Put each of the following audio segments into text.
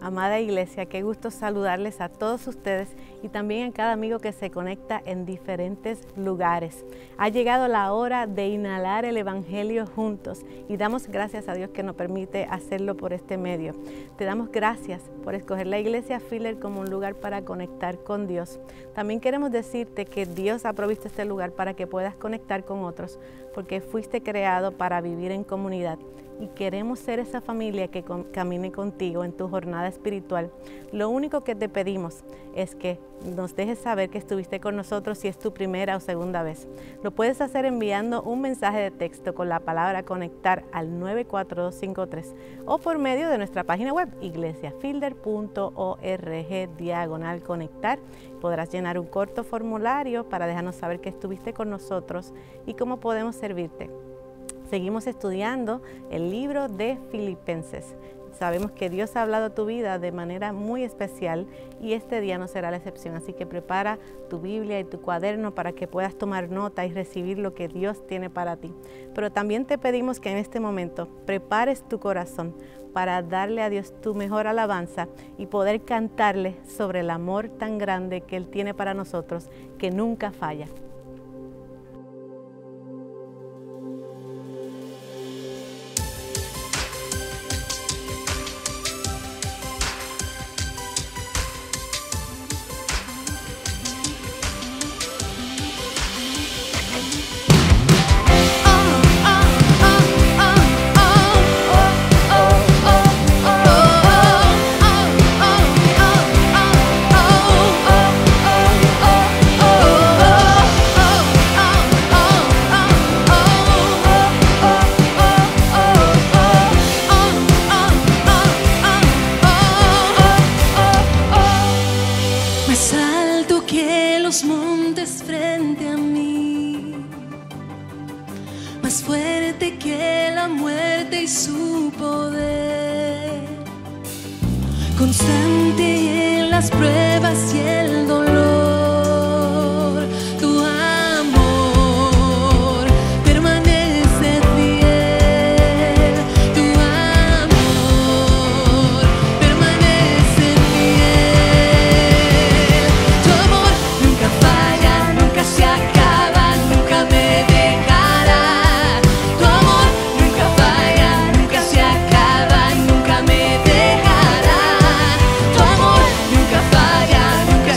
Amada iglesia, qué gusto saludarles a todos ustedes y también a cada amigo que se conecta en diferentes lugares. Ha llegado la hora de inhalar el Evangelio juntos y damos gracias a Dios que nos permite hacerlo por este medio. Te damos gracias por escoger la iglesia Filer como un lugar para conectar con Dios. También queremos decirte que Dios ha provisto este lugar para que puedas conectar con otros, porque fuiste creado para vivir en comunidad. Y queremos ser esa familia que camine contigo en tu jornada espiritual. Lo único que te pedimos es que nos dejes saber que estuviste con nosotros si es tu primera o segunda vez. Lo puedes hacer enviando un mensaje de texto con la palabra conectar al 94253 o por medio de nuestra página web iglesiafielder.org/conectar. Podrás llenar un corto formulario para dejarnos saber que estuviste con nosotros y cómo podemos servirte. Seguimos estudiando el libro de Filipenses. Sabemos que Dios ha hablado a tu vida de manera muy especial y este día no será la excepción. Así que prepara tu Biblia y tu cuaderno para que puedas tomar nota y recibir lo que Dios tiene para ti. Pero también te pedimos que en este momento prepares tu corazón para darle a Dios tu mejor alabanza y poder cantarle sobre el amor tan grande que Él tiene para nosotros, que nunca falla. Constante en las pruebas y el dolor, tu amor permanece fiel, tu amor permanece fiel, tu amor nunca falla, nunca se acaba, nunca me dejará, tu amor nunca falla, nunca se acaba, nunca me dejará. Tu amor nunca falla, nunca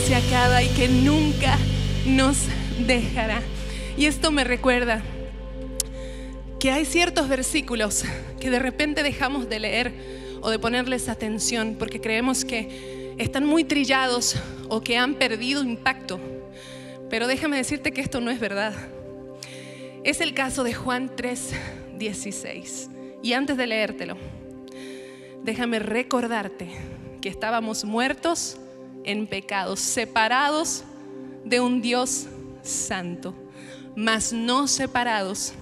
se acaba y que nunca nos dejará. Y esto me recuerda que hay ciertos versículos que de repente dejamos de leer o de ponerles atención porque creemos que están muy trillados o que han perdido impacto. Pero déjame decirte que esto no es verdad. Es el caso de Juan 3:16. Y antes de leértelo, déjame recordarte que estábamos muertos en pecados, separados de un Dios santo, mas no separados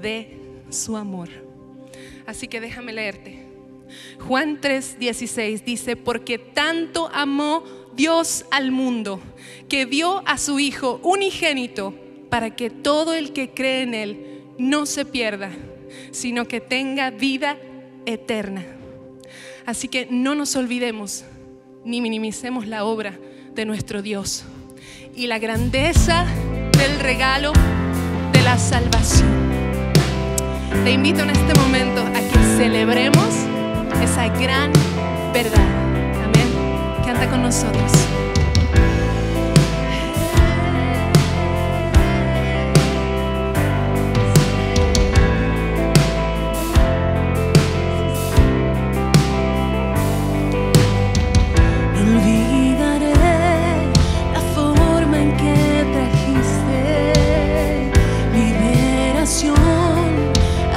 de su amor. Así que déjame leerte. Juan 3:16 dice: porque tanto amó Dios al mundo, que dio a su Hijo unigénito, para que todo el que cree en Él no se pierda, sino que tenga vida eterna. Así que no nos olvidemos ni minimicemos la obra de nuestro Dios y la grandeza del regalo de la salvación. Te invito en este momento a que celebremos esa gran verdad. Amén. Canta con nosotros.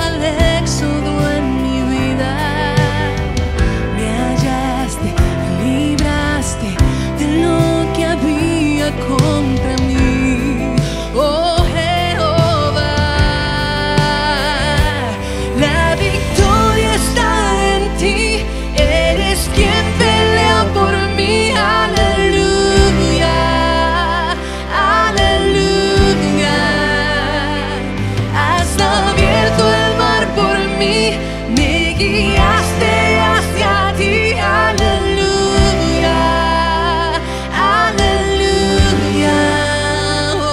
Al éxodo en mi vida, me hallaste, me libraste de lo que había contra mí. Oh Jehová, la victoria está en ti, eres quien pelea por mí. Aleluya, aleluya. Has abierto el mar por mí, me guiaste hacia ti. Aleluya, aleluya. Oh,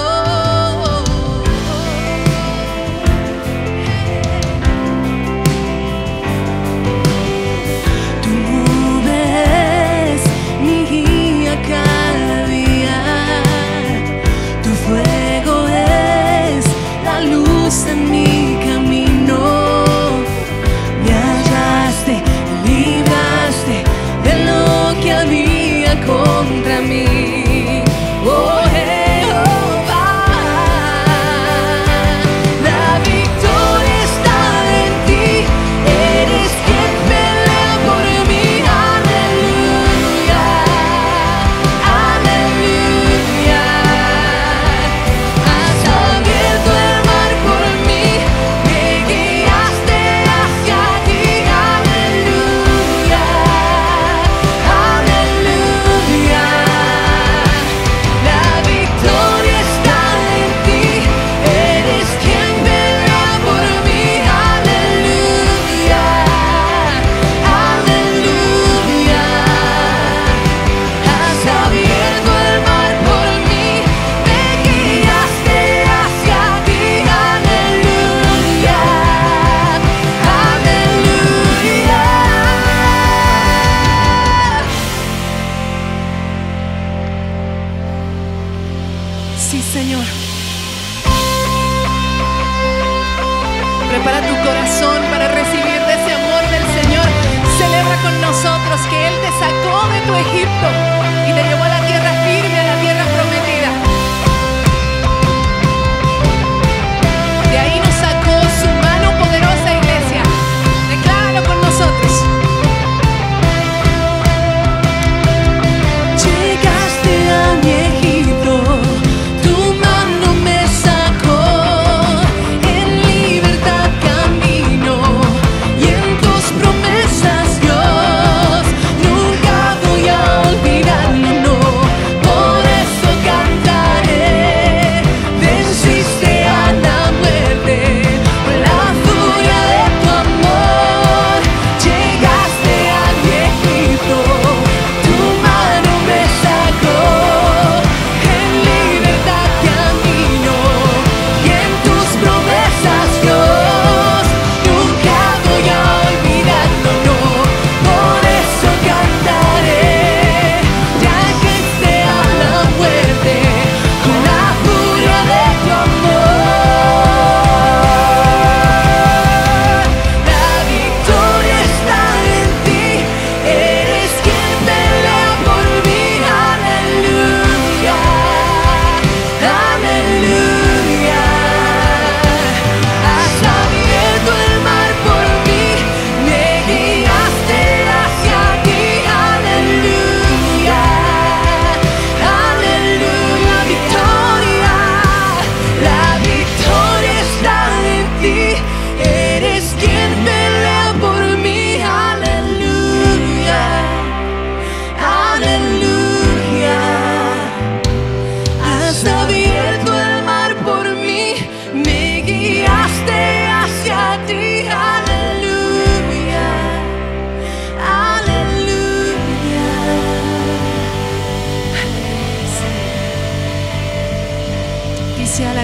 oh, oh. Tu nube es mi guía cada día, tu fuego es la luz en mi camino. Me hallaste, me libraste de lo que había contra mí. Oh Jehová, la victoria está en ti, eres quien pelea por mí. Aleluya, aleluya. Has abierto el mar por mí, me guiaste hacia ti. Aleluya, aleluya. La victoria está en ti, eres quien pelea por mí. Aleluya, aleluya. Has abierto el mar por mí, me guiaste hacia ti. Aleluya, aleluya. Sí, Señor. Prepara tu corazón para recibir de ese amor del Señor. Celebra con nosotros que Él te sacó de tu Egipto y te llevó a la tierra firme, a la tierra prometida. De ahí nos sacó su mano poderosa, iglesia. Decláralo con nosotros. Llegaste a mi Egipto, tu mano me sacó, en libertad camino,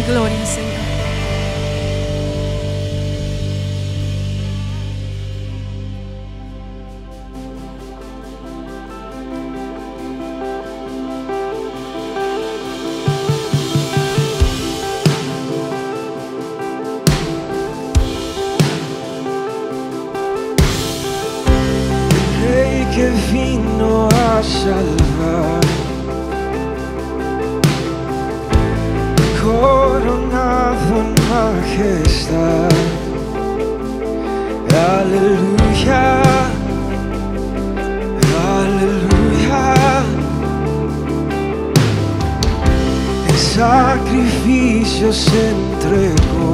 gloria, Señor. Rey que vino a salvar, coronado en majestad. Aleluya, aleluya. En sacrificio se entregó,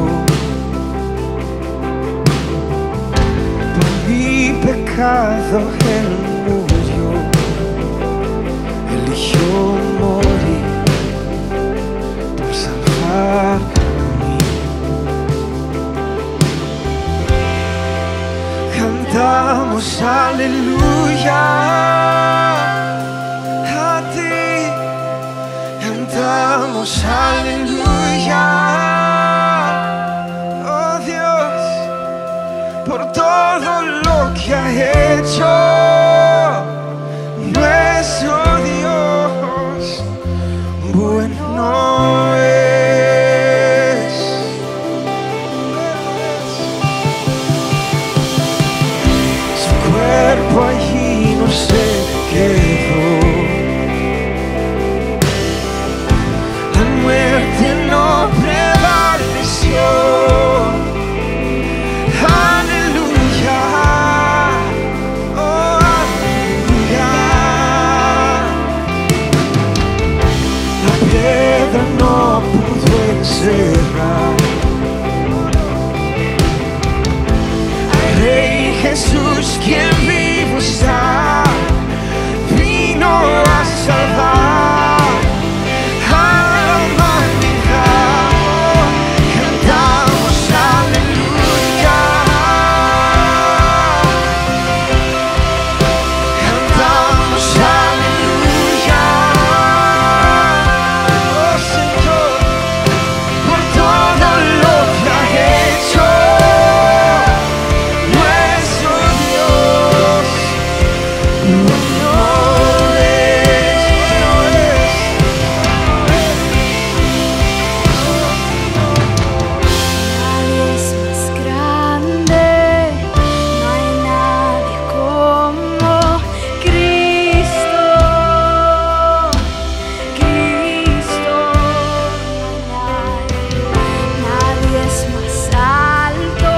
por mi pecado él murió, eligió morir por salvarme. Cantamos aleluya a ti, cantamos aleluya, oh Dios, por todo lo que ha hecho nuestro Dios. Bueno es. Su cuerpo allí no se quedó, la muerte no prevaleció. Aleluya, oh aleluya. La piedra no pudo encerrar al Rey Jesús, quien vivo está, vino a salvar a la humanidad. Cantamos aleluya, cantamos aleluya, oh Señor, por todo lo que ha hecho nuestro Dios. Bueno es. Nadie es más grande, no hay nadie como Cristo. Cristo, no hay nadie es más alto,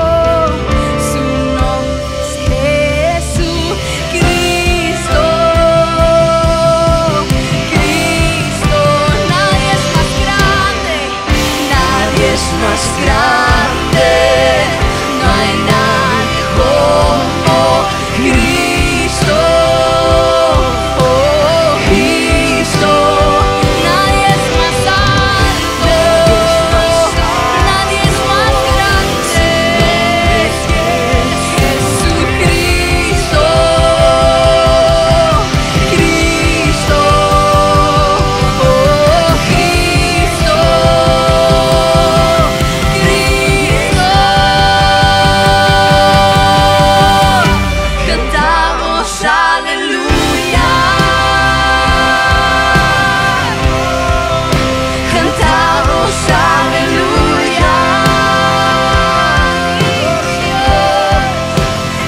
su nombre es Jesús. Cristo, Cristo, nadie es más grande, nadie es más grande, no hay nadie como Cristo. Oh, Cristo, nadie es más alto, nadie es más grande. Jesucristo, Cristo, oh, Cristo, Cristo. Cantamos aleluya, cantamos aleluya,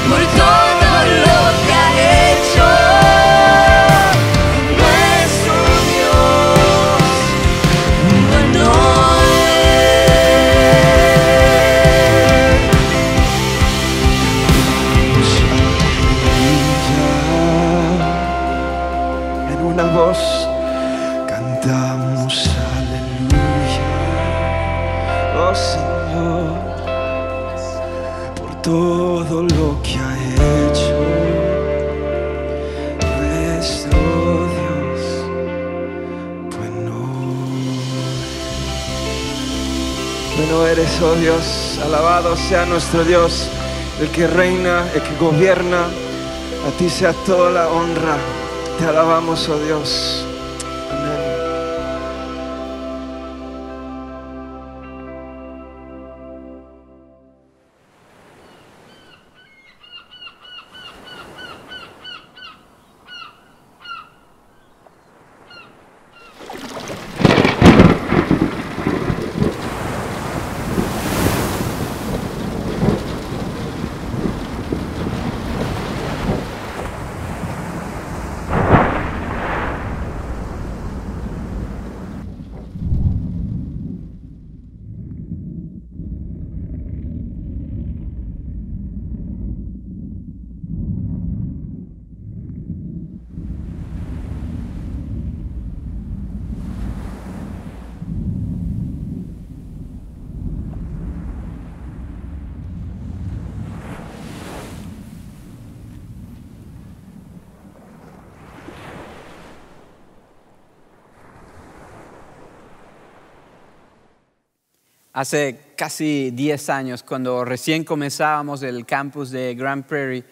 por todo lo que ha hecho nuestro Dios. Bueno En una voz cantamos aleluya, oh Señor, por todo lo que ha hecho nuestro Dios. Bueno eres, oh Dios, alabado sea nuestro Dios, el que reina, el que gobierna. A ti sea toda la honra. Te alabamos, oh Dios. Amén. Hace casi 10 años, cuando recién comenzábamos el campus de Grand Prairie,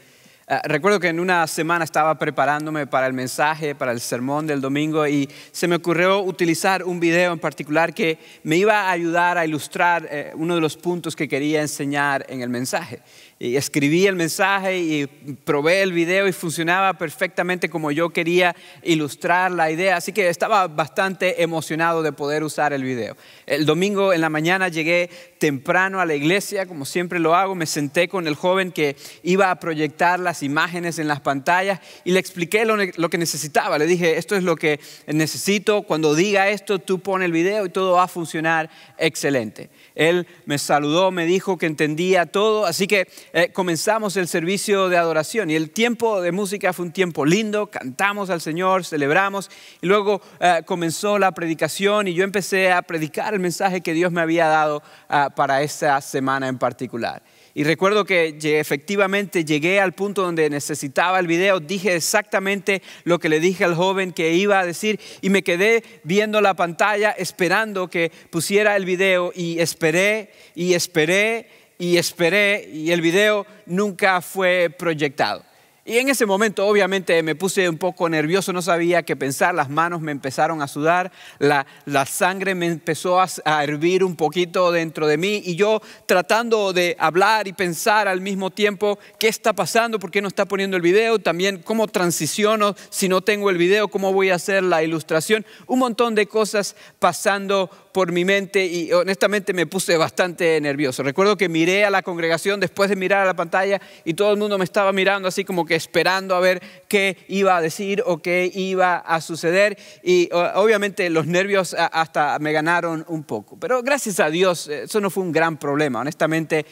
recuerdo que en una semana estaba preparándome para el mensaje, para el sermón del domingo, y se me ocurrió utilizar un video en particular que me iba a ayudar a ilustrar uno de los puntos que quería enseñar en el mensaje. Y escribí el mensaje y probé el video y funcionaba perfectamente como yo quería ilustrar la idea. Así que estaba bastante emocionado de poder usar el video. El domingo en la mañana llegué temprano a la iglesia, como siempre lo hago. Me senté con el joven que iba a proyectar las imágenes en las pantallas y le expliqué lo que necesitaba. Le dije, esto es lo que necesito. Cuando diga esto, tú pon el video y todo va a funcionar excelente. Él me saludó, me dijo que entendía todo, así que comenzamos el servicio de adoración y el tiempo de música fue un tiempo lindo, cantamos al Señor, celebramos y luego comenzó la predicación y yo empecé a predicar el mensaje que Dios me había dado para esa semana en particular. Y recuerdo que efectivamente llegué al punto donde necesitaba el video, dije exactamente lo que le dije al joven que iba a decir y me quedé viendo la pantalla esperando que pusiera el video y esperé y esperé y esperé y el video nunca fue proyectado. Y en ese momento obviamente me puse un poco nervioso, no sabía qué pensar, las manos me empezaron a sudar, la sangre me empezó a hervir un poquito dentro de mí y yo tratando de hablar y pensar al mismo tiempo qué está pasando, por qué no está poniendo el video, también cómo transiciono si no tengo el video, cómo voy a hacer la ilustración, un montón de cosas pasando por mi mente y honestamente me puse bastante nervioso. Recuerdo que miré a la congregación después de mirar a la pantalla y todo el mundo me estaba mirando así como que esperando a ver qué iba a decir o qué iba a suceder y obviamente los nervios hasta me ganaron un poco. Pero gracias a Dios eso no fue un gran problema. Honestamente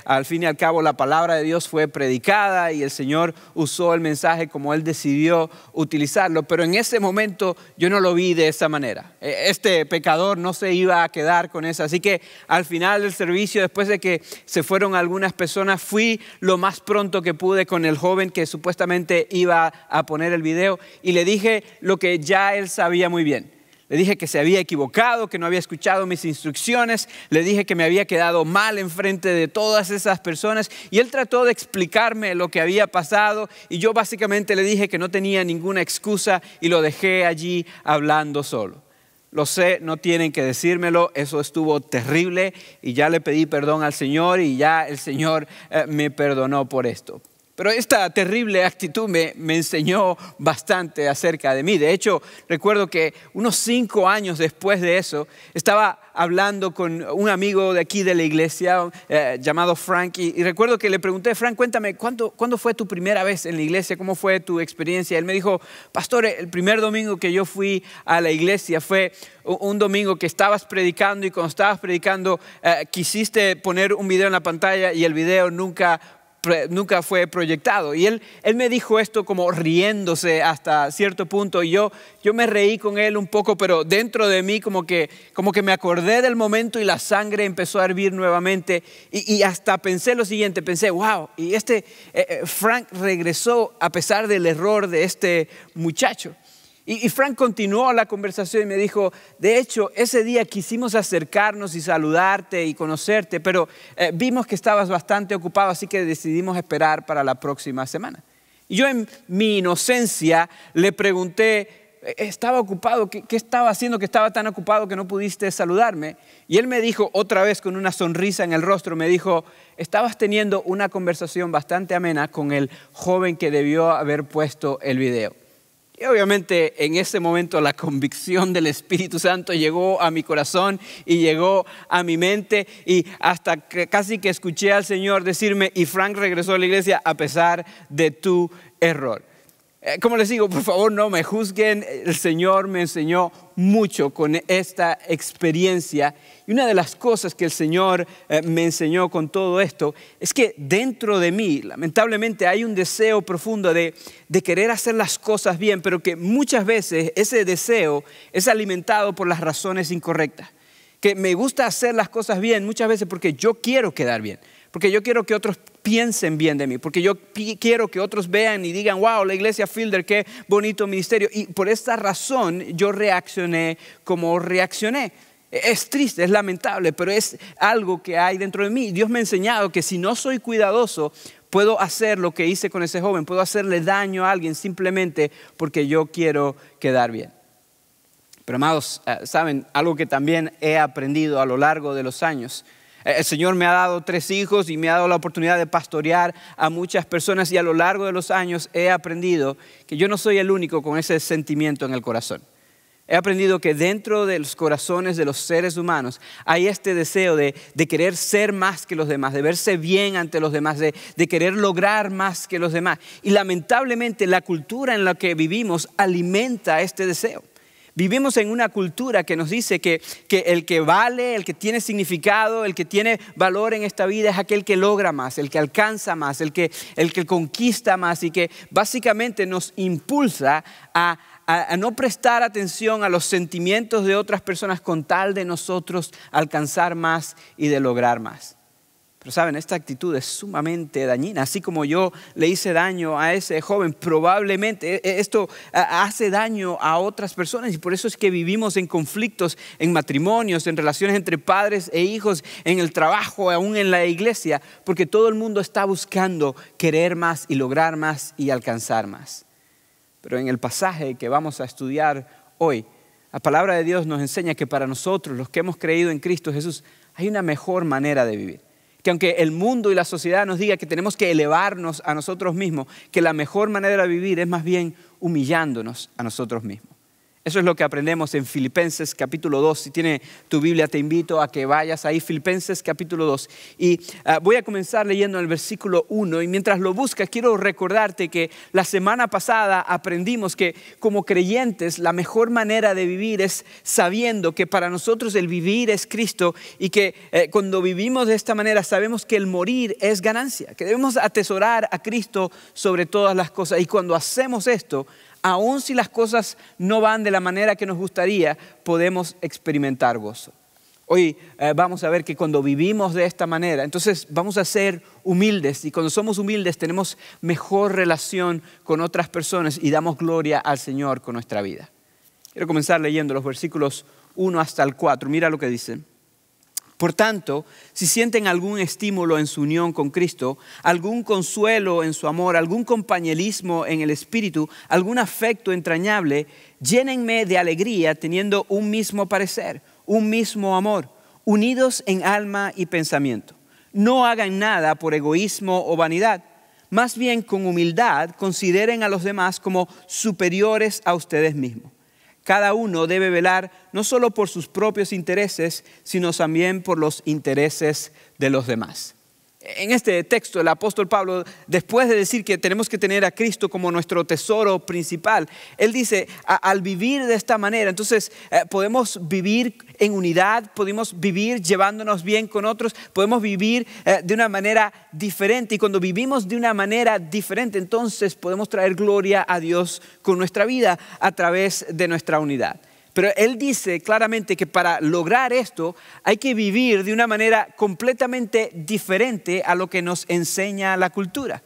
al fin y al cabo la palabra de Dios fue predicada y el Señor usó el mensaje como Él decidió utilizarlo. Pero en ese momento yo no lo vi de esa manera. Este pecador no se iba a quedar con eso. Así que al final del servicio, después de que se fueron algunas personas, fui lo más pronto que pude con el joven que supuestamente iba a poner el video y le dije lo que ya él sabía muy bien. Le dije que se había equivocado, que no había escuchado mis instrucciones. Le dije que me había quedado mal enfrente de todas esas personas. Y él trató de explicarme lo que había pasado. Y yo básicamente le dije que no tenía ninguna excusa y lo dejé allí hablando solo. Lo sé, no tienen que decírmelo, eso estuvo terrible y ya le pedí perdón al Señor y ya el Señor me perdonó por esto. Pero esta terrible actitud me enseñó bastante acerca de mí. De hecho, recuerdo que unos 5 años después de eso, estaba hablando con un amigo de aquí de la iglesia llamado Frank. Y recuerdo que le pregunté, Frank, cuéntame, ¿cuándo fue tu primera vez en la iglesia? ¿Cómo fue tu experiencia? Él me dijo, pastor, el primer domingo que yo fui a la iglesia fue un domingo que estabas predicando y cuando estabas predicando quisiste poner un video en la pantalla y el video nunca fue proyectado. Y él me dijo esto como riéndose hasta cierto punto y yo me reí con él un poco, pero dentro de mí como que me acordé del momento y la sangre empezó a hervir nuevamente y hasta pensé lo siguiente, pensé, wow, y Frank regresó a pesar del error de este muchacho. Y Frank continuó la conversación y me dijo, de hecho, ese día quisimos acercarnos y saludarte y conocerte, pero vimos que estabas bastante ocupado, así que decidimos esperar para la próxima semana. Y yo en mi inocencia le pregunté, ¿estaba ocupado? ¿Qué estaba haciendo que estaba tan ocupado que no pudiste saludarme? Y él me dijo, otra vez con una sonrisa en el rostro, me dijo, estabas teniendo una conversación bastante amena con el joven que debió haber puesto el video. Y obviamente en ese momento la convicción del Espíritu Santo llegó a mi corazón y llegó a mi mente y hasta casi que escuché al Señor decirme, y Frank regresó a la iglesia a pesar de tu error. Como les digo, por favor no me juzguen, el Señor me enseñó mucho con esta experiencia y una de las cosas que el Señor me enseñó con todo esto es que dentro de mí lamentablemente hay un deseo profundo de querer hacer las cosas bien, pero que muchas veces ese deseo es alimentado por las razones incorrectas. Que me gusta hacer las cosas bien muchas veces porque yo quiero quedar bien, porque yo quiero que otros piensen bien de mí, porque yo quiero que otros vean y digan, wow, la iglesia Fielder, qué bonito ministerio. Y por esta razón yo reaccioné como reaccioné. Es triste, es lamentable, pero es algo que hay dentro de mí. Dios me ha enseñado que si no soy cuidadoso, puedo hacer lo que hice con ese joven, puedo hacerle daño a alguien simplemente porque yo quiero quedar bien. Pero amados, saben, algo que también he aprendido a lo largo de los años. El Señor me ha dado 3 hijos y me ha dado la oportunidad de pastorear a muchas personas, y a lo largo de los años he aprendido que yo no soy el único con ese sentimiento en el corazón. He aprendido que dentro de los corazones de los seres humanos hay este deseo de querer ser más que los demás, de verse bien ante los demás, de querer lograr más que los demás. Y lamentablemente la cultura en la que vivimos alimenta este deseo. Vivimos en una cultura que nos dice que el que vale, el que tiene significado, el que tiene valor en esta vida es aquel que logra más, el que alcanza más, el que conquista más, y que básicamente nos impulsa a no prestar atención a los sentimientos de otras personas con tal de nosotros alcanzar más y de lograr más. Pero saben, esta actitud es sumamente dañina. Así como yo le hice daño a ese joven, probablemente esto hace daño a otras personas, y por eso es que vivimos en conflictos, en matrimonios, en relaciones entre padres e hijos, en el trabajo, aún en la iglesia, porque todo el mundo está buscando querer más y lograr más y alcanzar más. Pero en el pasaje que vamos a estudiar hoy, la palabra de Dios nos enseña que para nosotros, los que hemos creído en Cristo Jesús, hay una mejor manera de vivir. Que aunque el mundo y la sociedad nos diga que tenemos que elevarnos a nosotros mismos, que la mejor manera de vivir es más bien humillándonos a nosotros mismos. Eso es lo que aprendemos en Filipenses capítulo 2. Si tiene tu Biblia, te invito a que vayas ahí, Filipenses capítulo 2. Y voy a comenzar leyendo el versículo 1. Y mientras lo buscas, quiero recordarte que la semana pasada aprendimos que como creyentes la mejor manera de vivir es sabiendo que para nosotros el vivir es Cristo, y que cuando vivimos de esta manera sabemos que el morir es ganancia, que debemos atesorar a Cristo sobre todas las cosas. Y cuando hacemos esto, aun si las cosas no van de la manera que nos gustaría, podemos experimentar gozo. Hoy vamos a ver que cuando vivimos de esta manera, entonces vamos a ser humildes, y cuando somos humildes tenemos mejor relación con otras personas y damos gloria al Señor con nuestra vida. Quiero comenzar leyendo los versículos 1 hasta el 4. Mira lo que dice. Por tanto, si sienten algún estímulo en su unión con Cristo, algún consuelo en su amor, algún compañerismo en el Espíritu, algún afecto entrañable, llénenme de alegría teniendo un mismo parecer, un mismo amor, unidos en alma y pensamiento. No hagan nada por egoísmo o vanidad, más bien con humildad consideren a los demás como superiores a ustedes mismos. Cada uno debe velar no solo por sus propios intereses, sino también por los intereses de los demás. En este texto, el apóstol Pablo, después de decir que tenemos que tener a Cristo como nuestro tesoro principal, él dice, al vivir de esta manera, entonces podemos vivir en unidad, podemos vivir llevándonos bien con otros, podemos vivir de una manera diferente. Y cuando vivimos de una manera diferente, entonces podemos traer gloria a Dios con nuestra vida a través de nuestra unidad. Pero él dice claramente que para lograr esto hay que vivir de una manera completamente diferente a lo que nos enseña la cultura.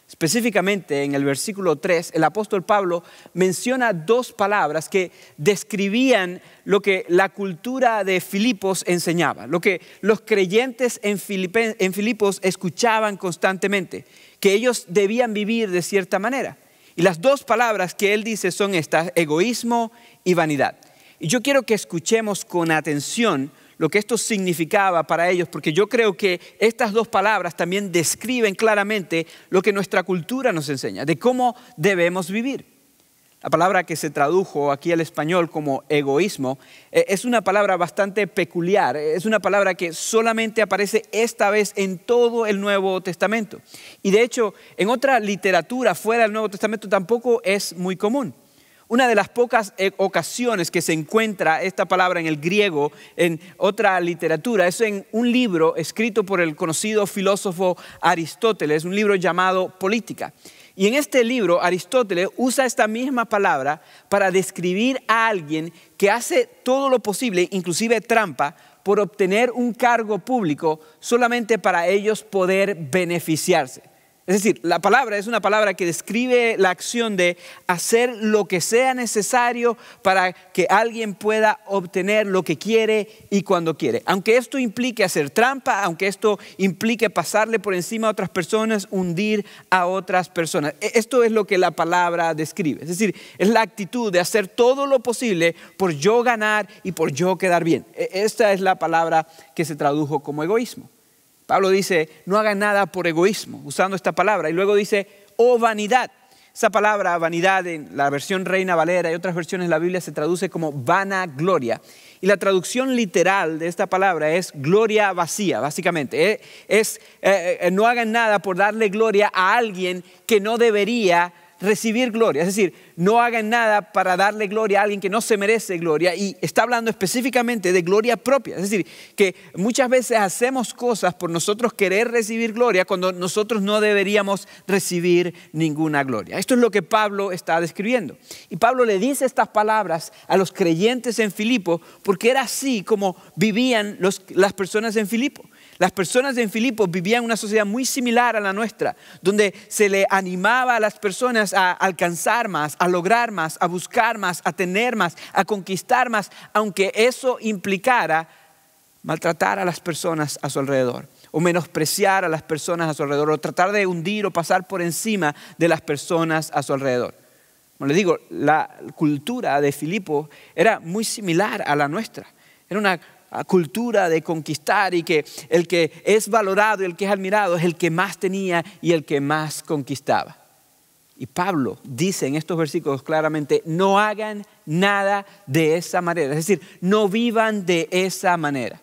Específicamente en el versículo 3, el apóstol Pablo menciona 2 palabras que describían lo que la cultura de Filipos enseñaba, lo que los creyentes en Filipos escuchaban constantemente, que ellos debían vivir de cierta manera. Y las 2 palabras que él dice son estas: egoísmo y vanidad. Y yo quiero que escuchemos con atención lo que esto significaba para ellos, porque yo creo que estas 2 palabras también describen claramente lo que nuestra cultura nos enseña, de cómo debemos vivir. La palabra que se tradujo aquí al español como egoísmo es una palabra bastante peculiar, es una palabra que solamente aparece esta vez en todo el Nuevo Testamento. Y de hecho, en otra literatura fuera del Nuevo Testamento tampoco es muy común. Una de las pocas ocasiones que se encuentra esta palabra en el griego en otra literatura es en un libro escrito por el conocido filósofo Aristóteles, un libro llamado Política. Y en este libro Aristóteles usa esta misma palabra para describir a alguien que hace todo lo posible, inclusive trampa, por obtener un cargo público solamente para ellos poder beneficiarse. Es decir, la palabra es una palabra que describe la acción de hacer lo que sea necesario para que alguien pueda obtener lo que quiere y cuando quiere. Aunque esto implique hacer trampa, aunque esto implique pasarle por encima a otras personas, hundir a otras personas. Esto es lo que la palabra describe. Es decir, es la actitud de hacer todo lo posible por yo ganar y por yo quedar bien. Esta es la palabra que se tradujo como egoísmo. Pablo dice, no hagan nada por egoísmo, usando esta palabra. Y luego dice, oh vanidad. Esa palabra vanidad en la versión Reina Valera y otras versiones de la Biblia se traduce como vanagloria. Y la traducción literal de esta palabra es gloria vacía, básicamente. No hagan nada por darle gloria a alguien que no debería recibir gloria. Es decir, no hagan nada para darle gloria a alguien que no se merece gloria. Y está hablando específicamente de gloria propia. Es decir, que muchas veces hacemos cosas por nosotros querer recibir gloria cuando nosotros no deberíamos recibir ninguna gloria. Esto es lo que Pablo está describiendo. Y Pablo le dice estas palabras a los creyentes en Filipo porque era así como vivían las personas en Filipo. Las personas en Filipo vivían una sociedad muy similar a la nuestra, donde se le animaba a las personas a alcanzar más, a lograr más, a buscar más, a tener más, a conquistar más, aunque eso implicara maltratar a las personas a su alrededor, o menospreciar a las personas a su alrededor, o tratar de hundir o pasar por encima de las personas a su alrededor. Como les digo, la cultura de Filipo era muy similar a la nuestra. Era una cultura de conquistar y que el que es valorado y el que es admirado es el que más tenía y el que más conquistaba. Y Pablo dice en estos versículos claramente, no hagan nada de esa manera. Es decir, no vivan de esa manera.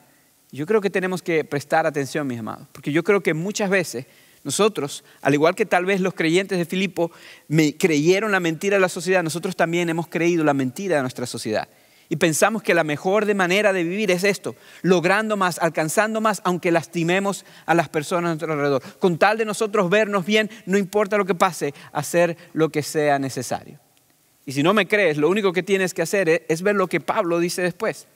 Yo creo que tenemos que prestar atención, mis amados, porque yo creo que muchas veces nosotros, al igual que tal vez los creyentes de Filipo creyeron la mentira de la sociedad, nosotros también hemos creído la mentira de nuestra sociedad. Y pensamos que la mejor manera de vivir es esto, logrando más, alcanzando más, aunque lastimemos a las personas a nuestro alrededor. Con tal de nosotros vernos bien, no importa lo que pase, hacer lo que sea necesario. Y si no me crees, lo único que tienes que hacer es ver lo que Pablo dice después.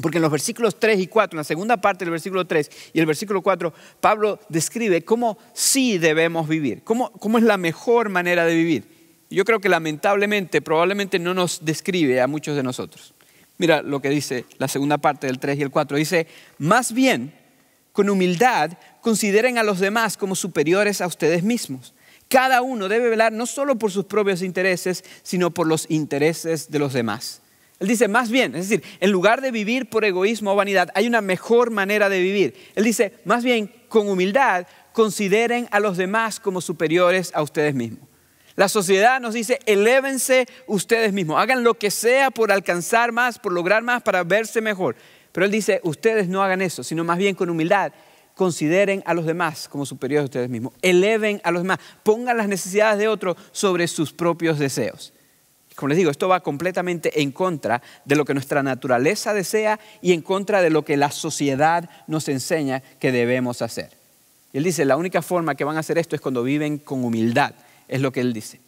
Porque en los versículos 3 y 4, en la segunda parte del versículo 3 y el versículo 4, Pablo describe cómo sí debemos vivir, cómo es la mejor manera de vivir. Yo creo que lamentablemente, probablemente no nos describe a muchos de nosotros. Mira lo que dice la segunda parte del 3 y el 4. Dice, más bien, con humildad, consideren a los demás como superiores a ustedes mismos. Cada uno debe velar no solo por sus propios intereses, sino por los intereses de los demás. Él dice, más bien, es decir, en lugar de vivir por egoísmo o vanidad, hay una mejor manera de vivir. Él dice, más bien, con humildad, consideren a los demás como superiores a ustedes mismos. La sociedad nos dice, elévense ustedes mismos, hagan lo que sea por alcanzar más, por lograr más, para verse mejor. Pero él dice, ustedes no hagan eso, sino más bien con humildad, consideren a los demás como superiores a ustedes mismos. Eleven a los demás, pongan las necesidades de otros sobre sus propios deseos. Como les digo, esto va completamente en contra de lo que nuestra naturaleza desea y en contra de lo que la sociedad nos enseña que debemos hacer. Y él dice, la única forma que van a hacer esto es cuando viven con humildad. Es lo que él dice.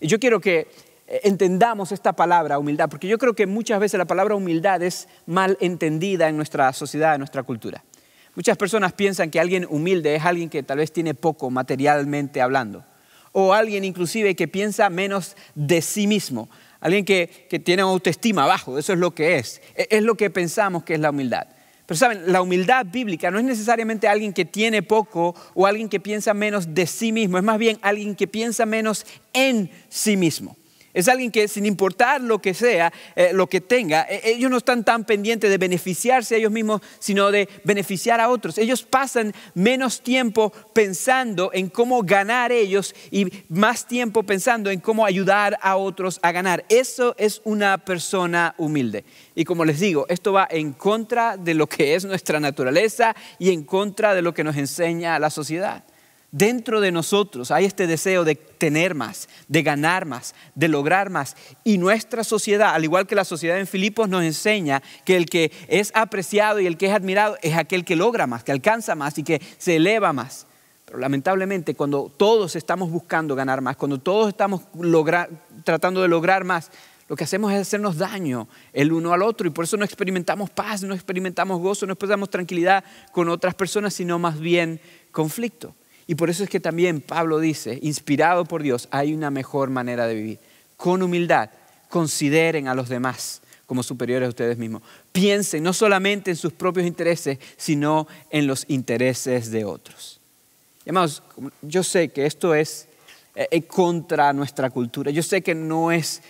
Y yo quiero que entendamos esta palabra humildad, porque yo creo que muchas veces la palabra humildad es mal entendida en nuestra sociedad, en nuestra cultura. Muchas personas piensan que alguien humilde es alguien que tal vez tiene poco materialmente hablando, o alguien inclusive que piensa menos de sí mismo, alguien que tiene autoestima bajo. Eso es lo que es lo que pensamos que es la humildad. Pero saben, la humildad bíblica no es necesariamente alguien que tiene poco o alguien que piensa menos de sí mismo. Es más bien alguien que piensa menos en sí mismo. Es alguien que sin importar lo que sea, lo que tenga, ellos no están tan pendientes de beneficiarse a ellos mismos, sino de beneficiar a otros. Ellos pasan menos tiempo pensando en cómo ganar ellos y más tiempo pensando en cómo ayudar a otros a ganar. Eso es una persona humilde. Y como les digo, esto va en contra de lo que es nuestra naturaleza y en contra de lo que nos enseña la sociedad. Dentro de nosotros hay este deseo de tener más, de ganar más, de lograr más. Y nuestra sociedad, al igual que la sociedad en Filipos, nos enseña que el que es apreciado y el que es admirado es aquel que logra más, que alcanza más y que se eleva más. Pero lamentablemente cuando todos estamos buscando ganar más, cuando todos estamos tratando de lograr más, lo que hacemos es hacernos daño el uno al otro y por eso no experimentamos paz, no experimentamos gozo, no experimentamos tranquilidad con otras personas, sino más bien conflicto. Y por eso es que también Pablo dice, inspirado por Dios, hay una mejor manera de vivir. Con humildad, consideren a los demás como superiores a ustedes mismos. Piensen no solamente en sus propios intereses, sino en los intereses de otros. Y amados, yo sé que esto es contra nuestra cultura. Yo sé que no es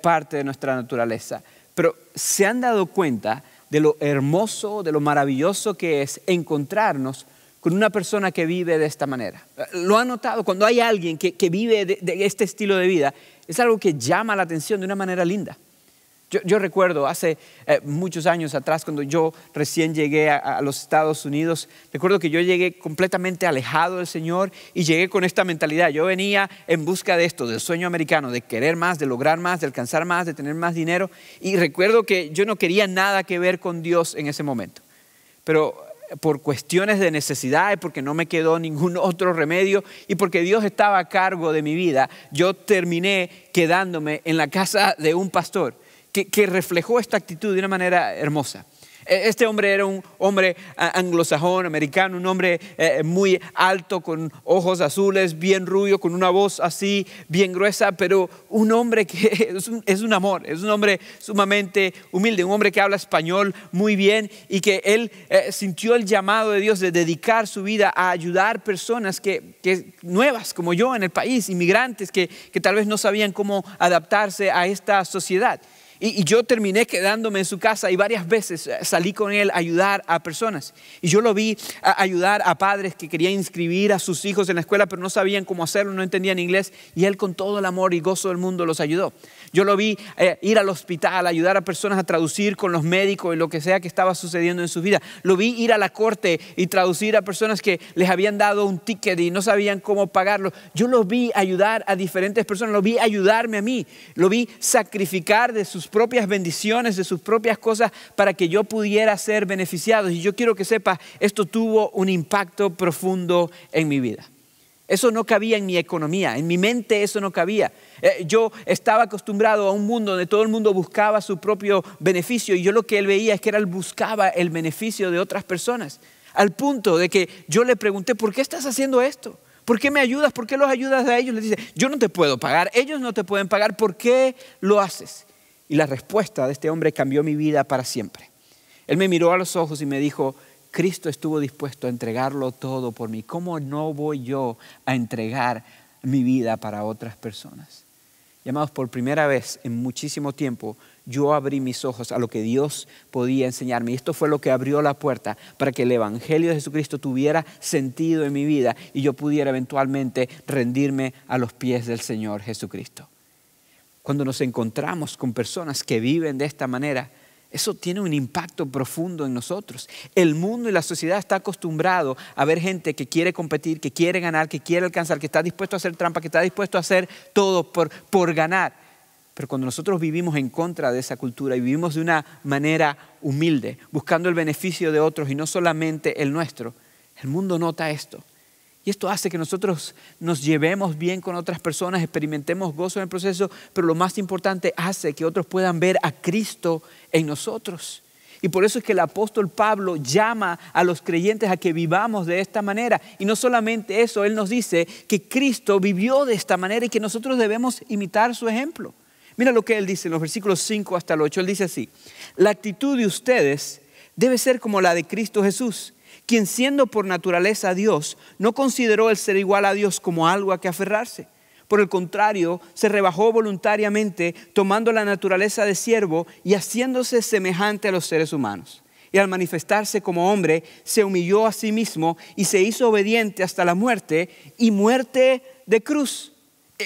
parte de nuestra naturaleza, pero ¿se han dado cuenta de lo hermoso, de lo maravilloso que es encontrarnos con una persona que vive de esta manera? ¿Lo han notado? Cuando hay alguien que vive de este estilo de vida, es algo que llama la atención de una manera linda. Yo recuerdo hace muchos años atrás, cuando yo recién llegué a los Estados Unidos, recuerdo que yo llegué completamente alejado del Señor y llegué con esta mentalidad. Yo venía en busca de esto, del sueño americano, de querer más, de lograr más, de alcanzar más, de tener más dinero. Y recuerdo que yo no quería nada que ver con Dios en ese momento. Pero por cuestiones de necesidad y porque no me quedó ningún otro remedio y porque Dios estaba a cargo de mi vida, yo terminé quedándome en la casa de un pastor que reflejó esta actitud de una manera hermosa. Este hombre era un hombre anglosajón, americano, un hombre muy alto, con ojos azules, bien rubio, con una voz así, bien gruesa, pero un hombre que es un amor, es un hombre sumamente humilde, un hombre que habla español muy bien y que él sintió el llamado de Dios de dedicar su vida a ayudar personas que nuevas como yo en el país, inmigrantes que tal vez no sabían cómo adaptarse a esta sociedad. Y yo terminé quedándome en su casa y varias veces salí con él a ayudar a personas. Y yo lo vi ayudar a padres que querían inscribir a sus hijos en la escuela, pero no sabían cómo hacerlo, no entendían inglés. Y él con todo el amor y gozo del mundo los ayudó. Yo lo vi ir al hospital, ayudar a personas a traducir con los médicos y lo que sea que estaba sucediendo en su vida. Lo vi ir a la corte y traducir a personas que les habían dado un ticket y no sabían cómo pagarlo. Yo lo vi ayudar a diferentes personas, lo vi ayudarme a mí. Lo vi sacrificar de sus propias bendiciones, de sus propias cosas para que yo pudiera ser beneficiado. Y yo quiero que sepas, esto tuvo un impacto profundo en mi vida. Eso no cabía en mi economía, en mi mente eso no cabía. Yo estaba acostumbrado a un mundo donde todo el mundo buscaba su propio beneficio y yo lo que él veía es que él buscaba el beneficio de otras personas. Al punto de que yo le pregunté, ¿por qué estás haciendo esto? ¿Por qué me ayudas? ¿Por qué los ayudas a ellos? Le dice, yo no te puedo pagar, ellos no te pueden pagar, ¿por qué lo haces? Y la respuesta de este hombre cambió mi vida para siempre. Él me miró a los ojos y me dijo, Cristo estuvo dispuesto a entregarlo todo por mí. ¿Cómo no voy yo a entregar mi vida para otras personas? Y amados, por primera vez en muchísimo tiempo, yo abrí mis ojos a lo que Dios podía enseñarme. Y esto fue lo que abrió la puerta para que el Evangelio de Jesucristo tuviera sentido en mi vida y yo pudiera eventualmente rendirme a los pies del Señor Jesucristo. Cuando nos encontramos con personas que viven de esta manera, eso tiene un impacto profundo en nosotros. El mundo y la sociedad está acostumbrado a ver gente que quiere competir, que quiere ganar, que quiere alcanzar, que está dispuesto a hacer trampa, que está dispuesto a hacer todo por ganar. Pero cuando nosotros vivimos en contra de esa cultura y vivimos de una manera humilde, buscando el beneficio de otros y no solamente el nuestro, el mundo nota esto. Y esto hace que nosotros nos llevemos bien con otras personas, experimentemos gozo en el proceso, pero lo más importante, hace que otros puedan ver a Cristo en nosotros. Y por eso es que el apóstol Pablo llama a los creyentes a que vivamos de esta manera. Y no solamente eso, él nos dice que Cristo vivió de esta manera y que nosotros debemos imitar su ejemplo. Mira lo que él dice en los versículos 5 hasta el 8. Él dice así, la actitud de ustedes debe ser como la de Cristo Jesús, quien siendo por naturaleza Dios, no consideró el ser igual a Dios como algo a que aferrarse. Por el contrario, se rebajó voluntariamente, tomando la naturaleza de siervo y haciéndose semejante a los seres humanos. Y al manifestarse como hombre, se humilló a sí mismo y se hizo obediente hasta la muerte y muerte de cruz.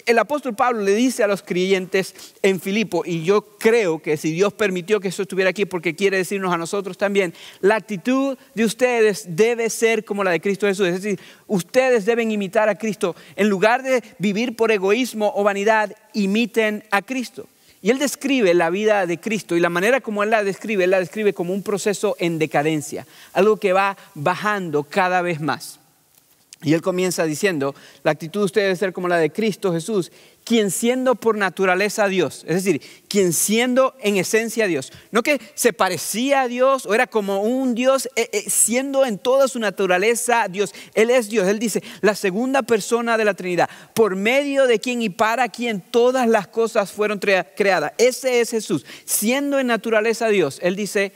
El apóstol Pablo le dice a los creyentes en Filipo, y yo creo que si Dios permitió que eso estuviera aquí porque quiere decirnos a nosotros también, la actitud de ustedes debe ser como la de Cristo Jesús. Es decir, ustedes deben imitar a Cristo. En lugar de vivir por egoísmo o vanidad, imiten a Cristo. Y él describe la vida de Cristo y la manera como él la describe como un proceso en decadencia, algo que va bajando cada vez más. Y él comienza diciendo, la actitud de usted debe ser como la de Cristo Jesús, quien siendo por naturaleza Dios, es decir, quien siendo en esencia Dios, no que se parecía a Dios o era como un Dios, siendo en toda su naturaleza Dios. Él es Dios, él dice, la segunda persona de la Trinidad, por medio de quien y para quien todas las cosas fueron creadas. Ese es Jesús, siendo en naturaleza Dios. Él dice,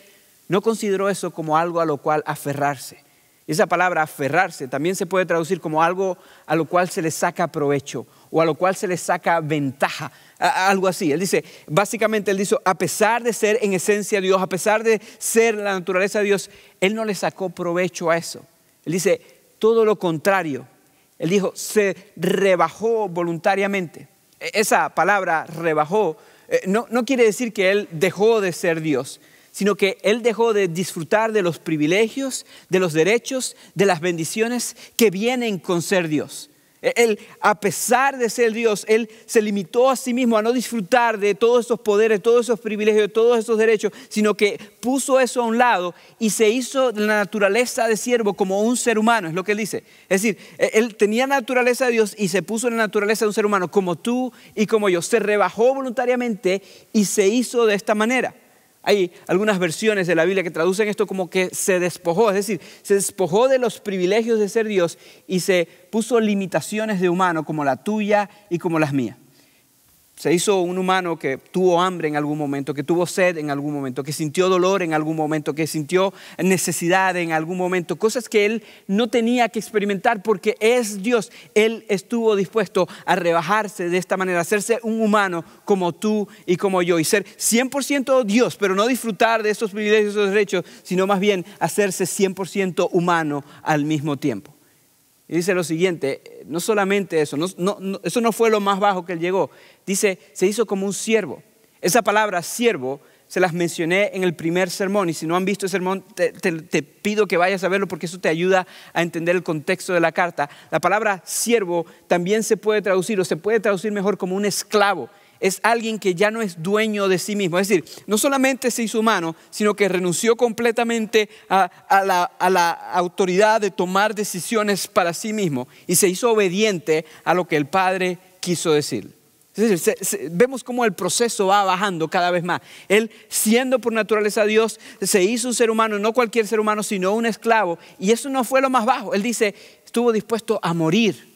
no consideró eso como algo a lo cual aferrarse. Esa palabra aferrarse también se puede traducir como algo a lo cual se le saca provecho o a lo cual se le saca ventaja, algo así. Él dice, básicamente él dice, a pesar de ser en esencia Dios, a pesar de ser la naturaleza de Dios, él no le sacó provecho a eso. Él dice, todo lo contrario. Él dijo, se rebajó voluntariamente. Esa palabra rebajó no quiere decir que él dejó de ser Dios, sino que él dejó de disfrutar de los privilegios, de los derechos, de las bendiciones que vienen con ser Dios. Él, a pesar de ser Dios, él se limitó a sí mismo a no disfrutar de todos esos poderes, todos esos privilegios, todos esos derechos, sino que puso eso a un lado y se hizo de la naturaleza de siervo como un ser humano, es lo que él dice. Es decir, él tenía naturaleza de Dios y se puso en la naturaleza de un ser humano como tú y como yo. Se rebajó voluntariamente y se hizo de esta manera. Hay algunas versiones de la Biblia que traducen esto como que se despojó, es decir, se despojó de los privilegios de ser Dios y se puso limitaciones de humano como la tuya y como las mías. Se hizo un humano que tuvo hambre en algún momento, que tuvo sed en algún momento, que sintió dolor en algún momento, que sintió necesidad en algún momento, cosas que él no tenía que experimentar porque es Dios. Él estuvo dispuesto a rebajarse de esta manera, hacerse un humano como tú y como yo y ser 100% Dios, pero no disfrutar de esos privilegios, esos derechos, sino más bien hacerse 100% humano al mismo tiempo. Y dice lo siguiente, no solamente eso, eso no fue lo más bajo que él llegó. Dice, se hizo como un siervo. Esa palabra siervo se las mencioné en el primer sermón y si no han visto el sermón te pido que vayas a verlo porque eso te ayuda a entender el contexto de la carta. La palabra siervo también se puede traducir o se puede traducir mejor como un esclavo. Es alguien que ya no es dueño de sí mismo. Es decir, no solamente se hizo humano, sino que renunció completamente a la autoridad de tomar decisiones para sí mismo y se hizo obediente a lo que el Padre quiso decir. Es decir, vemos cómo el proceso va bajando cada vez más. Él, siendo por naturaleza Dios, se hizo un ser humano, no cualquier ser humano, sino un esclavo. Y eso no fue lo más bajo. Él dice, estuvo dispuesto a morir.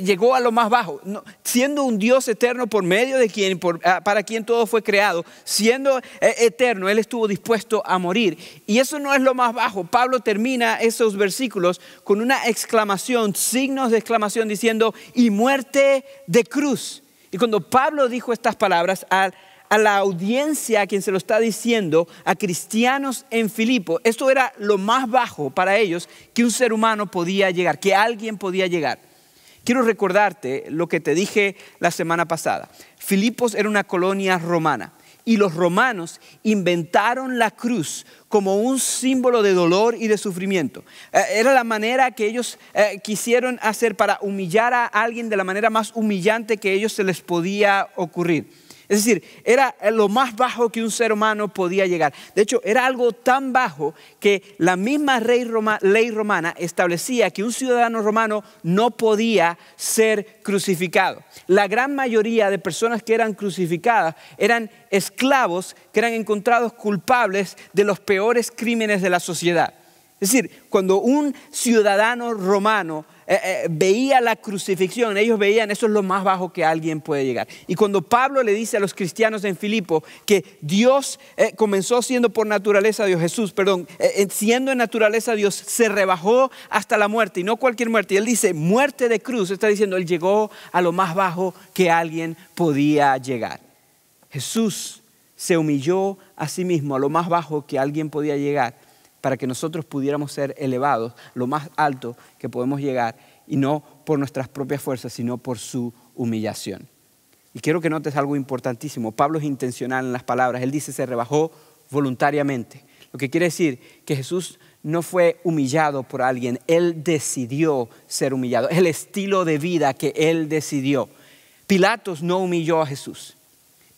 Llegó a lo más bajo, siendo un Dios eterno por medio de quien, para quien todo fue creado, siendo eterno, Él estuvo dispuesto a morir. Y eso no es lo más bajo. Pablo termina esos versículos con una exclamación, signos de exclamación diciendo, y muerte de cruz. Y cuando Pablo dijo estas palabras a la audiencia a quien se lo está diciendo, a cristianos en Filipo, esto era lo más bajo para ellos que un ser humano podía llegar, que alguien podía llegar. Quiero recordarte lo que te dije la semana pasada. Filipos era una colonia romana y los romanos inventaron la cruz como un símbolo de dolor y de sufrimiento. Era la manera que ellos quisieron hacer para humillar a alguien de la manera más humillante que a ellos se les podía ocurrir. Es decir, era lo más bajo que un ser humano podía llegar. De hecho, era algo tan bajo que la misma ley romana establecía que un ciudadano romano no podía ser crucificado. La gran mayoría de personas que eran crucificadas eran esclavos que eran encontrados culpables de los peores crímenes de la sociedad. Es decir, cuando un ciudadano romano veía la crucifixión, ellos veían eso es lo más bajo que alguien puede llegar. Y cuando Pablo le dice a los cristianos en Filipo que Dios comenzó siendo por naturaleza Dios, siendo en naturaleza Dios, se rebajó hasta la muerte y no cualquier muerte. Y él dice muerte de cruz, está diciendo él llegó a lo más bajo que alguien podía llegar. Jesús se humilló a sí mismo a lo más bajo que alguien podía llegar, para que nosotros pudiéramos ser elevados lo más alto que podemos llegar y no por nuestras propias fuerzas, sino por su humillación. Y quiero que notes algo importantísimo. Pablo es intencional en las palabras. Él dice se rebajó voluntariamente. Lo que quiere decir que Jesús no fue humillado por alguien. Él decidió ser humillado. Es el estilo de vida que Él decidió. Pilatos no humilló a Jesús.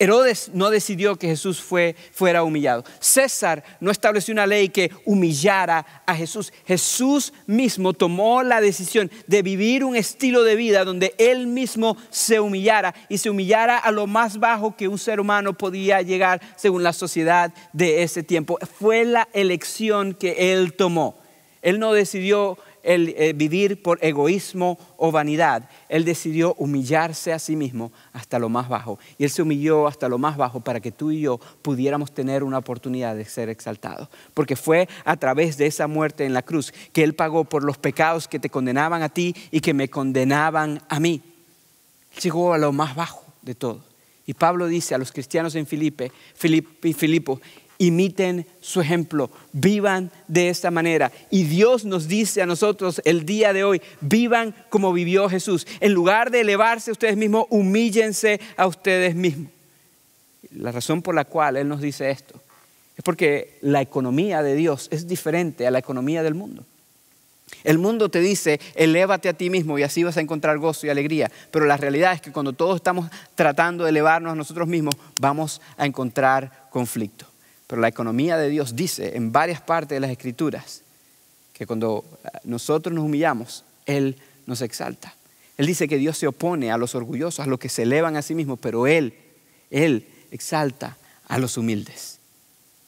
Herodes no decidió que Jesús fuera humillado. César no estableció una ley que humillara a Jesús. Jesús mismo tomó la decisión de vivir un estilo de vida donde Él mismo se humillara y se humillara a lo más bajo que un ser humano podía llegar según la sociedad de ese tiempo. Fue la elección que Él tomó. Él no decidió vivir por egoísmo o vanidad. Él decidió humillarse a sí mismo hasta lo más bajo. Y Él se humilló hasta lo más bajo para que tú y yo pudiéramos tener una oportunidad de ser exaltados. Porque fue a través de esa muerte en la cruz que Él pagó por los pecados que te condenaban a ti y que me condenaban a mí. Llegó a lo más bajo de todo. Y Pablo dice a los cristianos en Filipo, imiten su ejemplo, vivan de esta manera. Y Dios nos dice a nosotros el día de hoy, vivan como vivió Jesús. En lugar de elevarse a ustedes mismos, humíllense a ustedes mismos. La razón por la cual Él nos dice esto es porque la economía de Dios es diferente a la economía del mundo. El mundo te dice, elévate a ti mismo y así vas a encontrar gozo y alegría. Pero la realidad es que cuando todos estamos tratando de elevarnos a nosotros mismos, vamos a encontrar conflicto. Pero la economía de Dios dice en varias partes de las Escrituras que cuando nosotros nos humillamos, Él nos exalta. Él dice que Dios se opone a los orgullosos, a los que se elevan a sí mismos, pero Él exalta a los humildes.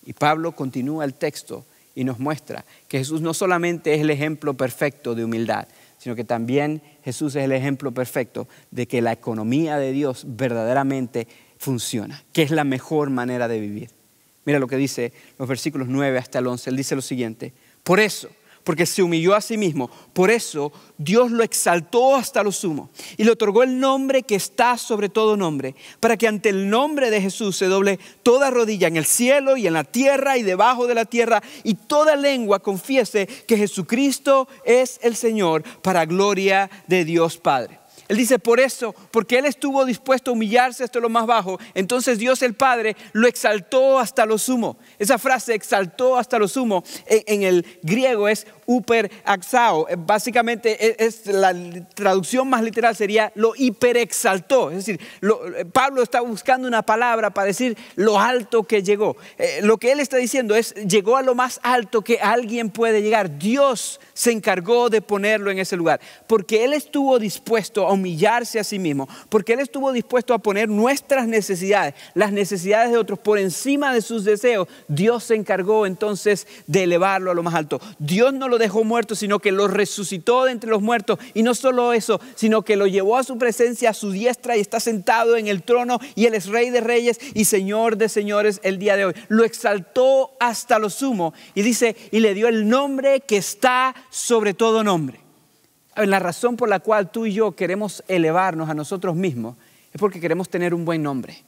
Y Pablo continúa el texto y nos muestra que Jesús no solamente es el ejemplo perfecto de humildad, sino que también Jesús es el ejemplo perfecto de que la economía de Dios verdaderamente funciona, que es la mejor manera de vivir. Mira lo que dice los versículos 9 hasta el 11. Él dice lo siguiente: por eso, porque se humilló a sí mismo, por eso Dios lo exaltó hasta lo sumo y le otorgó el nombre que está sobre todo nombre, para que ante el nombre de Jesús se doble toda rodilla en el cielo y en la tierra y debajo de la tierra, y toda lengua confiese que Jesucristo es el Señor, para gloria de Dios Padre. Él dice por eso, porque Él estuvo dispuesto a humillarse hasta lo más bajo, entonces Dios el Padre lo exaltó hasta lo sumo. Esa frase, exaltó hasta lo sumo, en el griego es uperaxao. Básicamente es la traducción más literal sería lo hiperexaltó. Es decir, Pablo está buscando una palabra para decir lo alto que llegó. Lo que él está diciendo es, llegó a lo más alto que alguien puede llegar. Dios se encargó de ponerlo en ese lugar, porque Él estuvo dispuesto a humillarse a sí mismo, porque Él estuvo dispuesto a poner nuestras necesidades, las necesidades de otros por encima de sus deseos. Dios se encargó entonces de elevarlo a lo más alto. Dios no lo dejó muerto, sino que lo resucitó de entre los muertos, y no solo eso, sino que lo llevó a su presencia, a su diestra, y está sentado en el trono, y Él es Rey de reyes y Señor de señores el día de hoy. Lo exaltó hasta lo sumo, y dice, y le dio el nombre que está sobre todo nombre. La razón por la cual tú y yo queremos elevarnos a nosotros mismos es porque queremos tener un buen nombre.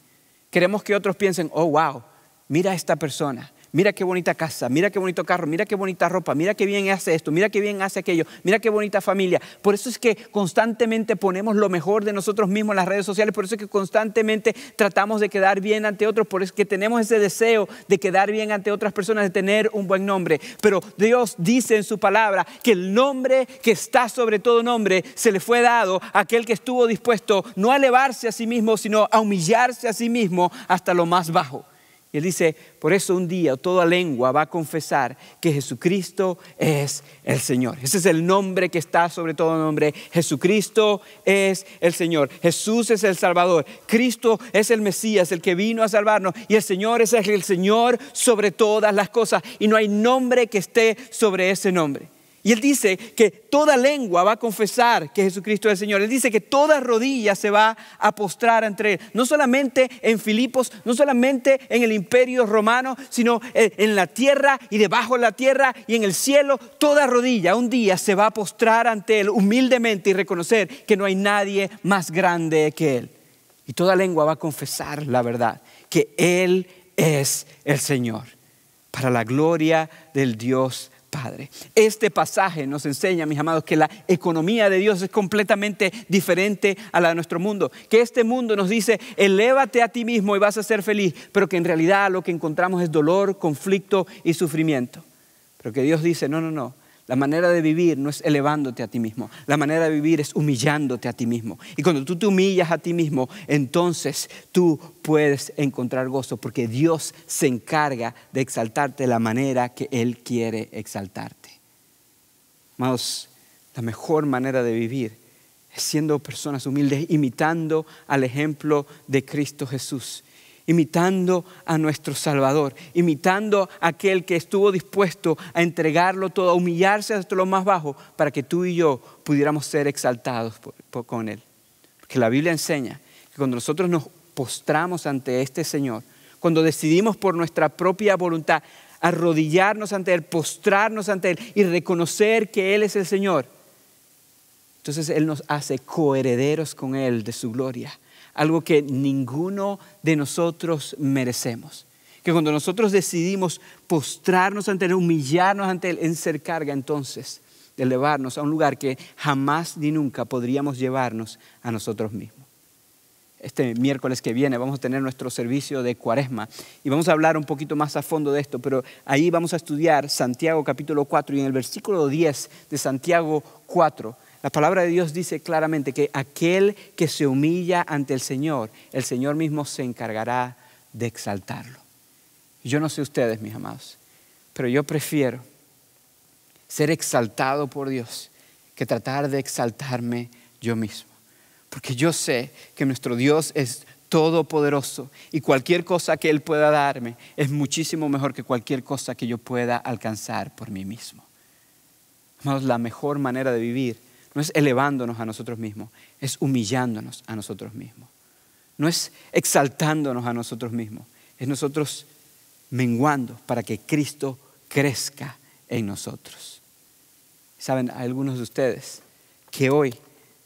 Queremos que otros piensen, oh wow, mira a esta persona, mira qué bonita casa, mira qué bonito carro, mira qué bonita ropa, mira qué bien hace esto, mira qué bien hace aquello, mira qué bonita familia. Por eso es que constantemente ponemos lo mejor de nosotros mismos en las redes sociales, por eso es que constantemente tratamos de quedar bien ante otros, por eso es que tenemos ese deseo de quedar bien ante otras personas, de tener un buen nombre. Pero Dios dice en su palabra que el nombre que está sobre todo nombre se le fue dado a aquel que estuvo dispuesto no a elevarse a sí mismo, sino a humillarse a sí mismo hasta lo más bajo. Y Él dice, por eso un día toda lengua va a confesar que Jesucristo es el Señor. Ese es el nombre que está sobre todo nombre. Jesucristo es el Señor. Jesús es el Salvador. Cristo es el Mesías, el que vino a salvarnos. Y el Señor es el Señor sobre todas las cosas. Y no hay nombre que esté sobre ese nombre. Y Él dice que toda lengua va a confesar que Jesucristo es el Señor. Él dice que toda rodilla se va a postrar ante Él. No solamente en Filipos, no solamente en el imperio romano, sino en la tierra y debajo de la tierra y en el cielo. Toda rodilla un día se va a postrar ante Él humildemente y reconocer que no hay nadie más grande que Él. Y toda lengua va a confesar la verdad, que Él es el Señor, para la gloria del Dios Padre. Este pasaje nos enseña, mis amados, que la economía de Dios es completamente diferente a la de nuestro mundo. Que este mundo nos dice, elévate a ti mismo y vas a ser feliz, pero que en realidad lo que encontramos es dolor, conflicto y sufrimiento. Pero que Dios dice, no. La manera de vivir no es elevándote a ti mismo. La manera de vivir es humillándote a ti mismo. Y cuando tú te humillas a ti mismo, entonces tú puedes encontrar gozo, porque Dios se encarga de exaltarte de la manera que Él quiere exaltarte. Amados, la mejor manera de vivir es siendo personas humildes, imitando al ejemplo de Cristo Jesús. Imitando a nuestro Salvador, imitando a aquel que estuvo dispuesto a entregarlo todo, a humillarse hasta lo más bajo para que tú y yo pudiéramos ser exaltados con Él. Porque la Biblia enseña que cuando nosotros nos postramos ante este Señor, cuando decidimos por nuestra propia voluntad arrodillarnos ante Él, postrarnos ante Él y reconocer que Él es el Señor, entonces Él nos hace coherederos con Él de su gloria. Algo que ninguno de nosotros merecemos. Que cuando nosotros decidimos postrarnos ante Él, humillarnos ante Él, Él se encarga entonces de elevarnos a un lugar que jamás ni nunca podríamos llevarnos a nosotros mismos. Este miércoles que viene vamos a tener nuestro servicio de Cuaresma y vamos a hablar un poquito más a fondo de esto, pero ahí vamos a estudiar Santiago capítulo 4 y en el versículo 10 de Santiago 4, la palabra de Dios dice claramente que aquel que se humilla ante el Señor mismo se encargará de exaltarlo. Y yo no sé ustedes, mis amados, pero yo prefiero ser exaltado por Dios que tratar de exaltarme yo mismo. Porque yo sé que nuestro Dios es todopoderoso y cualquier cosa que Él pueda darme es muchísimo mejor que cualquier cosa que yo pueda alcanzar por mí mismo. Amados, la mejor manera de vivir no es elevándonos a nosotros mismos, es humillándonos a nosotros mismos. No es exaltándonos a nosotros mismos, es nosotros menguando para que Cristo crezca en nosotros. Saben, hay algunos de ustedes que hoy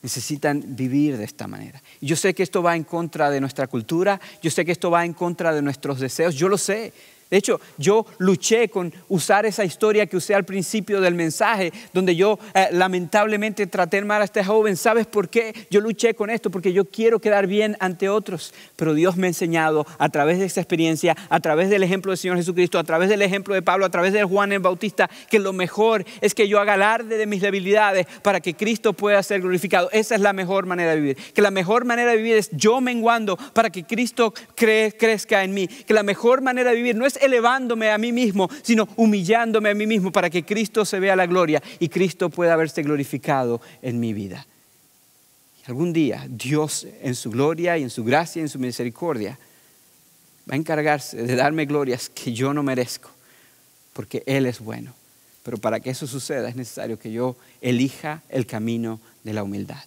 necesitan vivir de esta manera. Y yo sé que esto va en contra de nuestra cultura, yo sé que esto va en contra de nuestros deseos, yo lo sé. De hecho, yo luché con usar esa historia que usé al principio del mensaje, donde yo lamentablemente traté mal a este joven. ¿Sabes por qué? Yo luché con esto, porque yo quiero quedar bien ante otros. Pero Dios me ha enseñado a través de esa experiencia, a través del ejemplo del Señor Jesucristo, a través del ejemplo de Pablo, a través de Juan el Bautista, que lo mejor es que yo haga alarde de mis debilidades para que Cristo pueda ser glorificado. Esa es la mejor manera de vivir. Que la mejor manera de vivir es yo menguando para que Cristo crezca en mí. Que la mejor manera de vivir no es elevándome a mí mismo, sino humillándome a mí mismo para que Cristo se vea la gloria y Cristo pueda verse glorificado en mi vida. Y algún día Dios en su gloria y en su gracia y en su misericordia va a encargarse de darme glorias que yo no merezco, porque Él es bueno. Pero para que eso suceda es necesario que yo elija el camino de la humildad.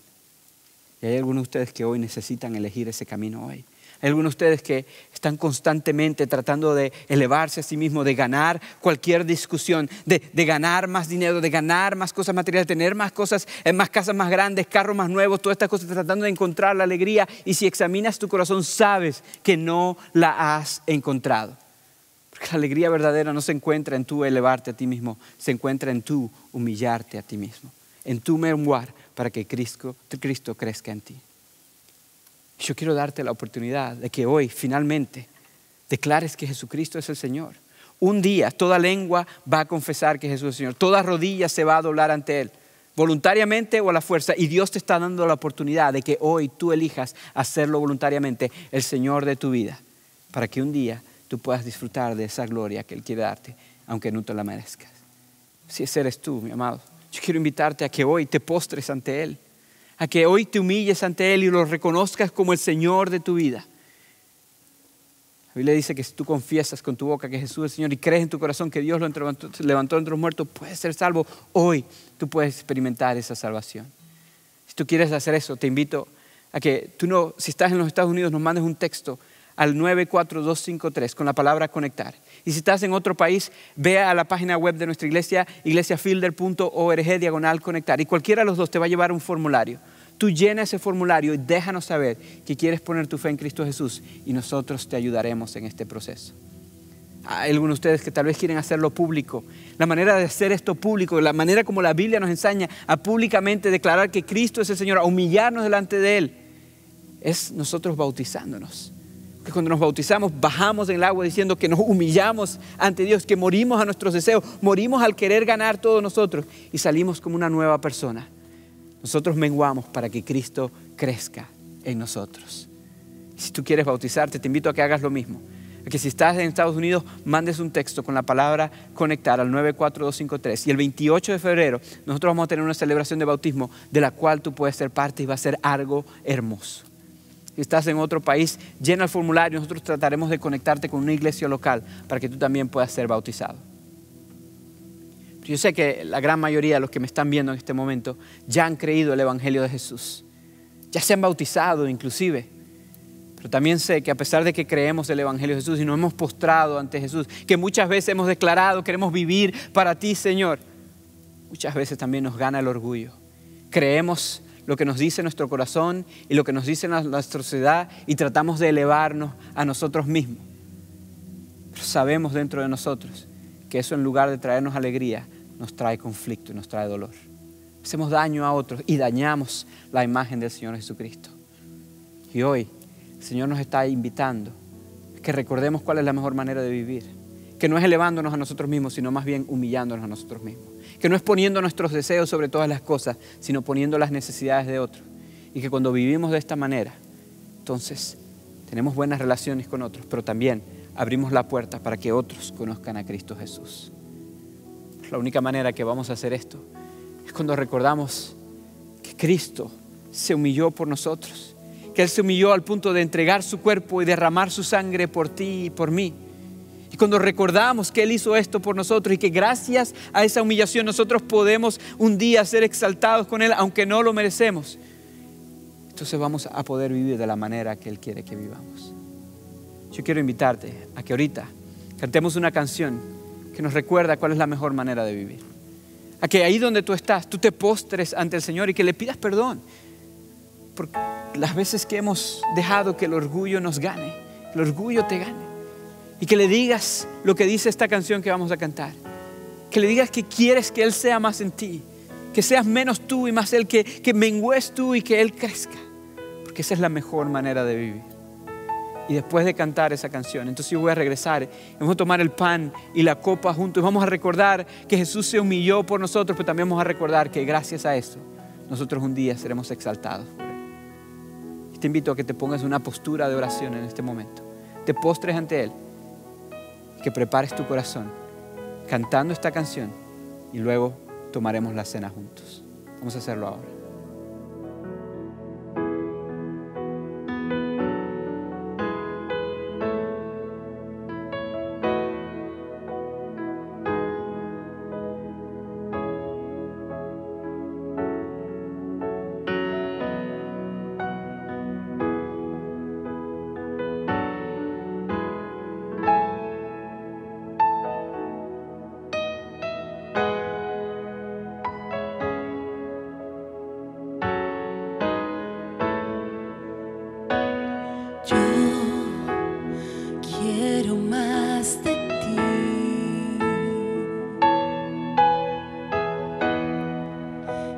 Y hay algunos de ustedes que hoy necesitan elegir ese camino hoy. Hay algunos de ustedes que están constantemente tratando de elevarse a sí mismos, de ganar cualquier discusión, de ganar más dinero, de ganar más cosas materiales, de tener más cosas, más casas más grandes, carros más nuevos, todas estas cosas, tratando de encontrar la alegría. Y si examinas tu corazón, sabes que no la has encontrado. Porque la alegría verdadera no se encuentra en tú elevarte a ti mismo, se encuentra en tú humillarte a ti mismo, en tú menguar para que Cristo crezca en ti. Yo quiero darte la oportunidad de que hoy finalmente declares que Jesucristo es el Señor. Un día toda lengua va a confesar que Jesús es el Señor. Toda rodilla se va a doblar ante Él, voluntariamente o a la fuerza. Y Dios te está dando la oportunidad de que hoy tú elijas hacerlo voluntariamente el Señor de tu vida, para que un día tú puedas disfrutar de esa gloria que Él quiere darte, aunque no te la merezcas. Si ese eres tú, mi amado, yo quiero invitarte a que hoy te postres ante Él, a que hoy te humilles ante Él y lo reconozcas como el Señor de tu vida. La Biblia dice que si tú confiesas con tu boca que Jesús es el Señor y crees en tu corazón que Dios lo levantó entre los muertos, puedes ser salvo. Hoy tú puedes experimentar esa salvación. Si tú quieres hacer eso, te invito a que si estás en los Estados Unidos, nos mandes un texto al 94253 con la palabra conectar. Y si estás en otro país, ve a la página web de nuestra iglesia, iglesiafielder.org/conectar. Y cualquiera de los dos te va a llevar un formulario. Tú llena ese formulario y déjanos saber que quieres poner tu fe en Cristo Jesús y nosotros te ayudaremos en este proceso. Hay algunos de ustedes que tal vez quieren hacerlo público. La manera de hacer esto público, la manera como la Biblia nos enseña a públicamente declarar que Cristo es el Señor, a humillarnos delante de Él, es nosotros bautizándonos. Que cuando nos bautizamos bajamos en el agua diciendo que nos humillamos ante Dios, que morimos a nuestros deseos, morimos al querer ganar todos nosotros y salimos como una nueva persona. Nosotros menguamos para que Cristo crezca en nosotros. Si tú quieres bautizarte, te invito a que hagas lo mismo. A que si estás en Estados Unidos, mandes un texto con la palabra conectar al 94253. Y el 28 de febrero nosotros vamos a tener una celebración de bautismo de la cual tú puedes ser parte y va a ser algo hermoso. Si estás en otro país, llena el formulario. Nosotros trataremos de conectarte con una iglesia local para que tú también puedas ser bautizado. Pero yo sé que la gran mayoría de los que me están viendo en este momento ya han creído el Evangelio de Jesús. Ya se han bautizado inclusive. Pero también sé que a pesar de que creemos el Evangelio de Jesús y nos hemos postrado ante Jesús, que muchas veces hemos declarado, queremos vivir para ti, Señor, muchas veces también nos gana el orgullo. Creemos lo que nos dice nuestro corazón y lo que nos dice nuestra sociedad y tratamos de elevarnos a nosotros mismos. Pero sabemos dentro de nosotros que eso, en lugar de traernos alegría, nos trae conflicto y nos trae dolor. Hacemos daño a otros y dañamos la imagen del Señor Jesucristo. Y hoy el Señor nos está invitando a que recordemos cuál es la mejor manera de vivir. Que no es elevándonos a nosotros mismos, sino más bien humillándonos a nosotros mismos. Que no es poniendo nuestros deseos sobre todas las cosas, sino poniendo las necesidades de otros. Y que cuando vivimos de esta manera, entonces tenemos buenas relaciones con otros, pero también abrimos la puerta para que otros conozcan a Cristo Jesús. La única manera que vamos a hacer esto es cuando recordamos que Cristo se humilló por nosotros, que Él se humilló al punto de entregar su cuerpo y derramar su sangre por ti y por mí. Y cuando recordamos que Él hizo esto por nosotros y que gracias a esa humillación nosotros podemos un día ser exaltados con Él, aunque no lo merecemos, entonces vamos a poder vivir de la manera que Él quiere que vivamos. Yo quiero invitarte a que ahorita cantemos una canción que nos recuerda cuál es la mejor manera de vivir. A que ahí donde tú estás, tú te postres ante el Señor y que le pidas perdón por las veces que hemos dejado que el orgullo nos gane, el orgullo te gane. Y que le digas lo que dice esta canción que vamos a cantar. Que le digas que quieres que Él sea más en ti. Que seas menos tú y más Él, que mengues tú y que Él crezca. Porque esa es la mejor manera de vivir. Y después de cantar esa canción, entonces yo voy a regresar. Vamos a tomar el pan y la copa juntos. Y vamos a recordar que Jesús se humilló por nosotros, pero también vamos a recordar que gracias a eso, nosotros un día seremos exaltados por Él. Y te invito a que te pongas en una postura de oración en este momento. Te postres ante Él. Que prepares tu corazón cantando esta canción y luego tomaremos la cena juntos. Vamos a hacerlo ahora.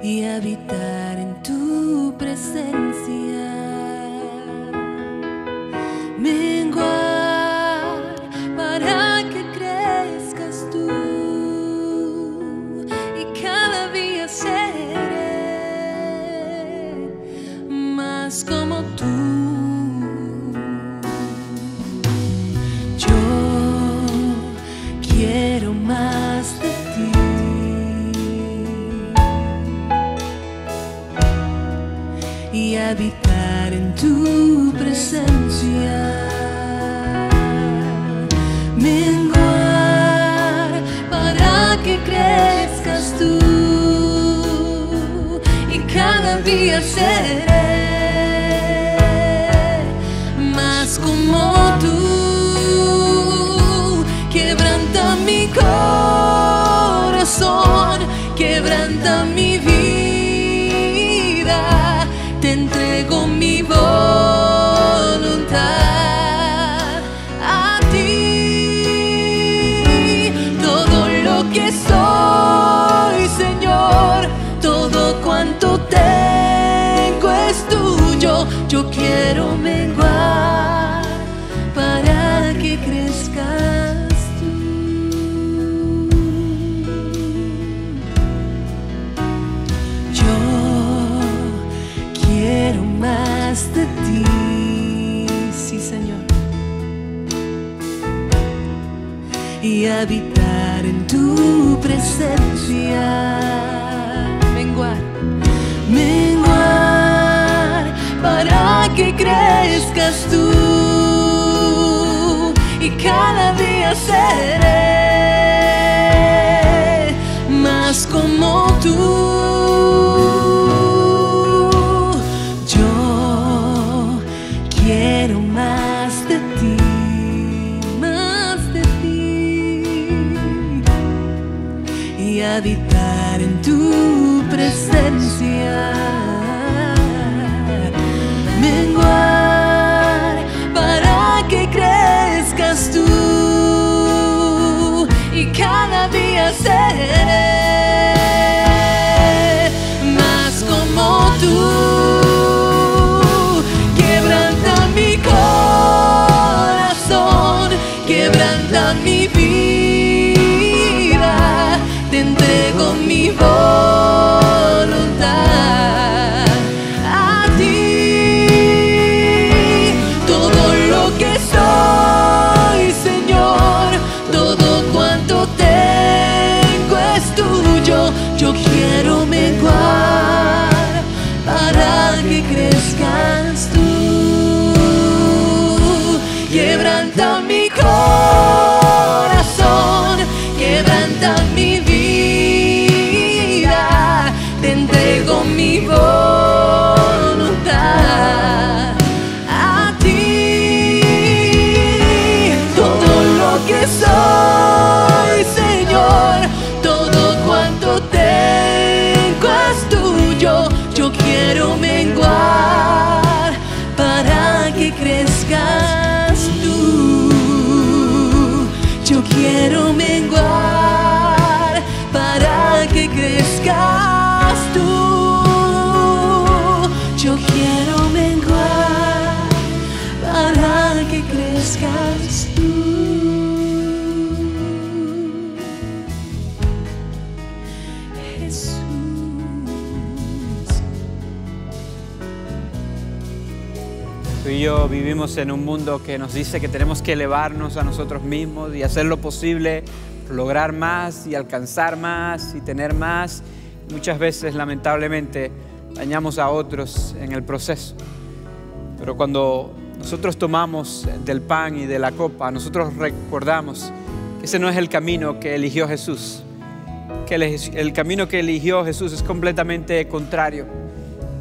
Y habitar en tu presencia, menguar para que crezcas tú, y cada día seré más como tú. Yo quiero más de ti. Y habitar en tu presencia, menguar para que crezcas tú, y cada día seré más como tú. Quebranta mi corazón, quebranta mi vida. Te entrego mi voluntad a ti. Todo lo que soy, Señor, todo cuanto tengo es tuyo. Yo quiero menguar y habitar en tu presencia. Menguar. Menguar para que crezcas tú y cada día seré más como tú. Yo quiero más de ti, y habitar en tu presencia. Menguar para que crezcas tú y cada día seré más como tú. Quebranta mi corazón, quebranta mi vida, te entrego mi voluntad a ti. Todo lo que soy, Señor, todo cuanto tengo es tuyo. Yo quiero menguar para que crezcas tú. Quebranta mi corazón, quebranta mi vida, te entrego mi voluntad a ti. Todo lo que soy, Señor, todo cuanto tengo es tuyo. Yo quiero menguar para que crezcas tú. Yo quiero menguar para que crezcas tú. Yo quiero menguar para que crezcas tú. Jesús. Tú y yo vivimos en un mundo que nos dice que tenemos que elevarnos a nosotros mismos y hacer lo posible, lograr más y alcanzar más y tener más. Muchas veces, lamentablemente, dañamos a otros en el proceso. Pero cuando nosotros tomamos del pan y de la copa, nosotros recordamos que ese no es el camino que eligió Jesús, que el camino que eligió Jesús es completamente contrario,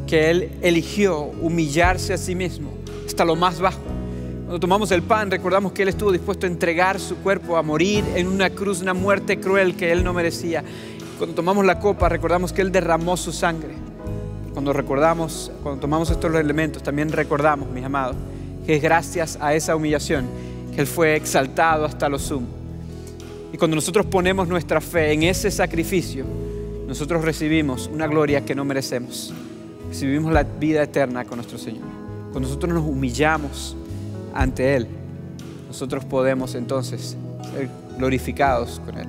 que Él eligió humillarse a sí mismo hasta lo más bajo. Cuando tomamos el pan, recordamos que Él estuvo dispuesto a entregar su cuerpo, a morir en una cruz, una muerte cruel que Él no merecía. Cuando tomamos la copa, recordamos que Él derramó su sangre. Cuando tomamos estos elementos, también recordamos, mis amados, que es gracias a esa humillación que Él fue exaltado hasta lo sumo. Y cuando nosotros ponemos nuestra fe en ese sacrificio, nosotros recibimos una gloria que no merecemos. Recibimos la vida eterna con nuestro Señor. Cuando nosotros nos humillamos ante Él, nosotros podemos entonces ser glorificados con Él.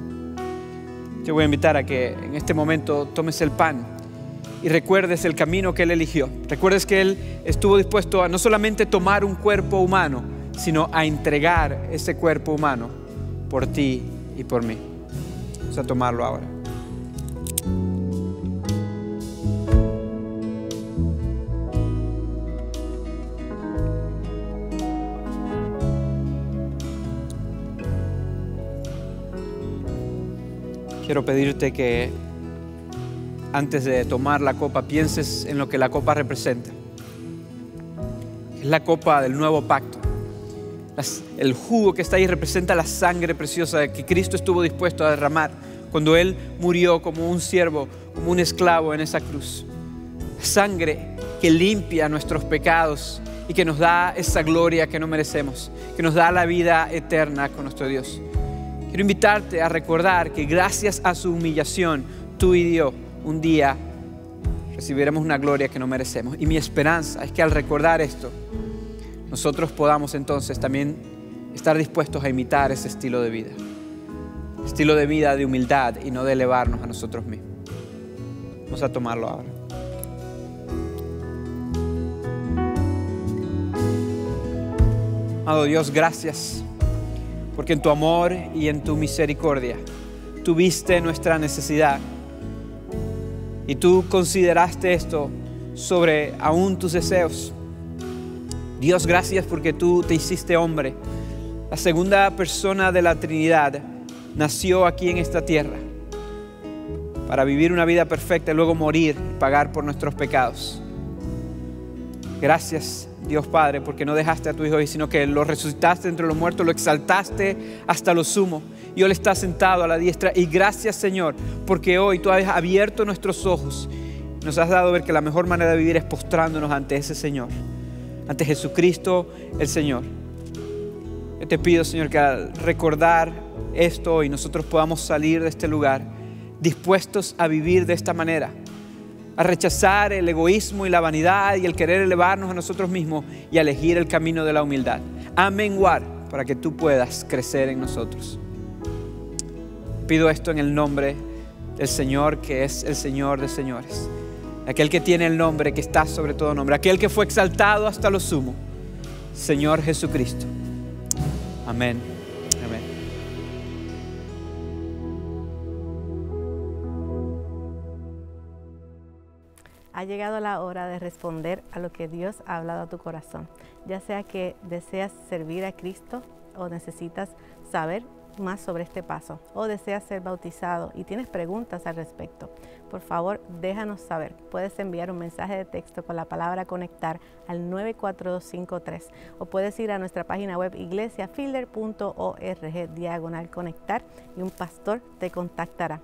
Te voy a invitar a que en este momento tomes el pan y recuerdes el camino que Él eligió. Recuerdes que Él estuvo dispuesto a no solamente tomar un cuerpo humano, sino a entregar ese cuerpo humano por ti y por mí. Vamos a tomarlo ahora. Quiero pedirte que antes de tomar la copa pienses en lo que la copa representa. Es la copa del nuevo pacto. El jugo que está ahí representa la sangre preciosa que Cristo estuvo dispuesto a derramar cuando Él murió como un siervo, como un esclavo en esa cruz. Sangre que limpia nuestros pecados y que nos da esa gloria que no merecemos, que nos da la vida eterna con nuestro Dios. Quiero invitarte a recordar que gracias a su humillación, tú y yo, un día recibiremos una gloria que no merecemos. Y mi esperanza es que al recordar esto, nosotros podamos entonces también estar dispuestos a imitar ese estilo de vida. Estilo de vida de humildad y no de elevarnos a nosotros mismos. Vamos a tomarlo ahora. Amado Dios, gracias porque en tu amor y en tu misericordia tú viste nuestra necesidad y tú consideraste esto sobre aún tus deseos. Dios, gracias porque tú te hiciste hombre. La segunda persona de la Trinidad nació aquí en esta tierra para vivir una vida perfecta y luego morir y pagar por nuestros pecados. Gracias, Dios Padre, porque no dejaste a tu Hijo, sino que lo resucitaste entre los muertos, lo exaltaste hasta lo sumo. Y Él está sentado a la diestra. Y gracias, Señor, porque hoy tú has abierto nuestros ojos. Nos has dado a ver que la mejor manera de vivir es postrándonos ante ese Señor, ante Jesucristo el Señor. Yo te pido, Señor, que al recordar esto hoy nosotros podamos salir de este lugar dispuestos a vivir de esta manera, a rechazar el egoísmo y la vanidad y el querer elevarnos a nosotros mismos y a elegir el camino de la humildad, a menguar para que tú puedas crecer en nosotros. Pido esto en el nombre del Señor, que es el Señor de señores, aquel que tiene el nombre que está sobre todo nombre, aquel que fue exaltado hasta lo sumo, Señor Jesucristo. Amén. Amén. Ha llegado la hora de responder a lo que Dios ha hablado a tu corazón, ya sea que deseas servir a Cristo o necesitas saber más sobre este paso, o deseas ser bautizado y tienes preguntas al respecto. Por favor, déjanos saber. Puedes enviar un mensaje de texto con la palabra conectar al 94253 o puedes ir a nuestra página web iglesiafielder.org/conectar y un pastor te contactará.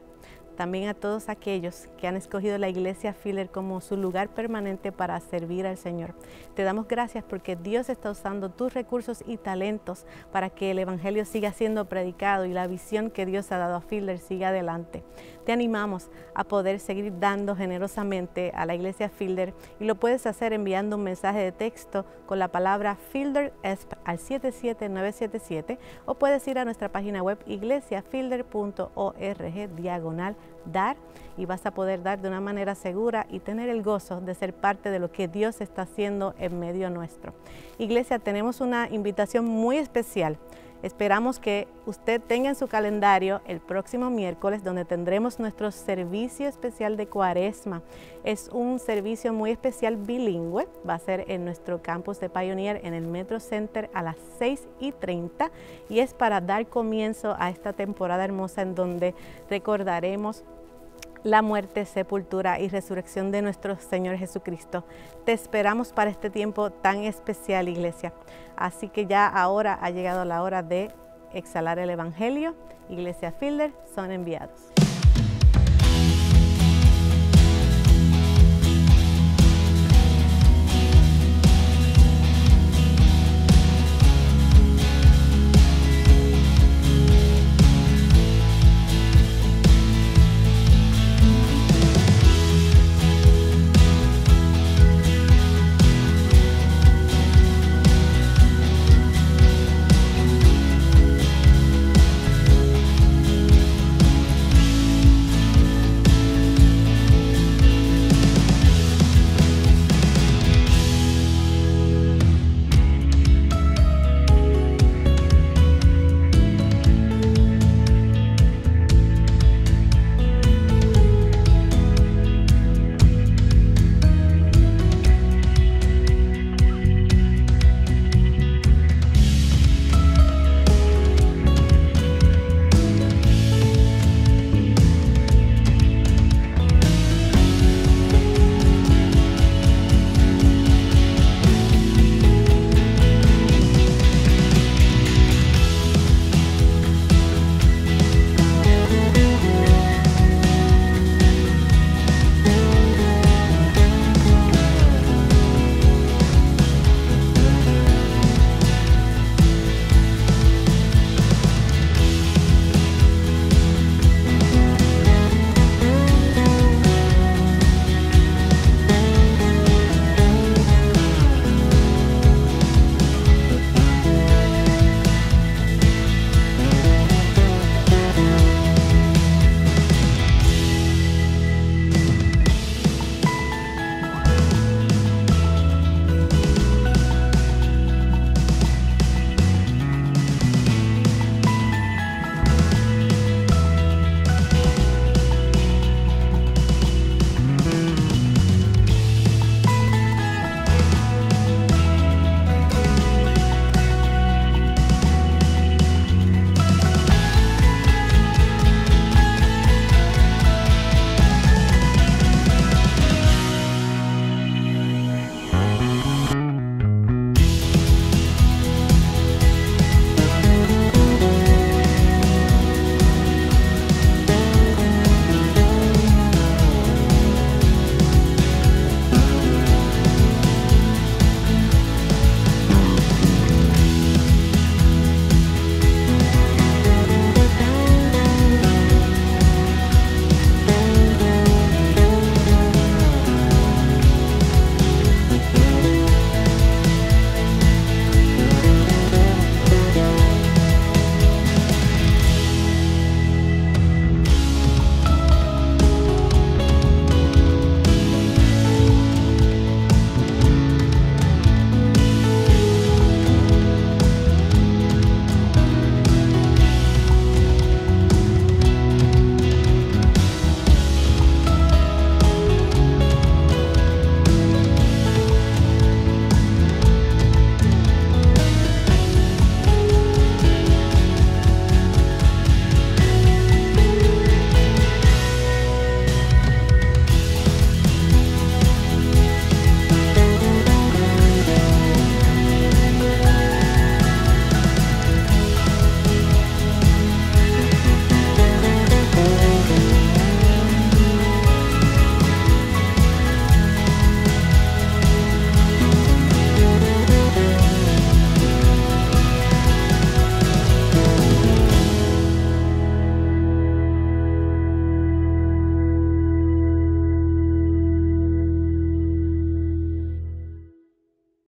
También a todos aquellos que han escogido la Iglesia Fielder como su lugar permanente para servir al Señor. Te damos gracias porque Dios está usando tus recursos y talentos para que el Evangelio siga siendo predicado y la visión que Dios ha dado a Fielder siga adelante. Te animamos a poder seguir dando generosamente a la Iglesia Fielder y lo puedes hacer enviando un mensaje de texto con la palabra Fielder ESP al 77977 o puedes ir a nuestra página web iglesiafielder.org/dar y vas a poder dar de una manera segura y tener el gozo de ser parte de lo que Dios está haciendo en medio nuestro. Iglesia, tenemos una invitación muy especial. Esperamos que usted tenga en su calendario el próximo miércoles, donde tendremos nuestro servicio especial de Cuaresma. Es un servicio muy especial bilingüe, va a ser en nuestro campus de Pioneer en el Metro Center a las 6:30 y es para dar comienzo a esta temporada hermosa en donde recordaremos la muerte, sepultura y resurrección de nuestro Señor Jesucristo. Te esperamos para este tiempo tan especial, Iglesia. Así que ya ahora ha llegado la hora de exhalar el Evangelio. Iglesia Fielder son enviados.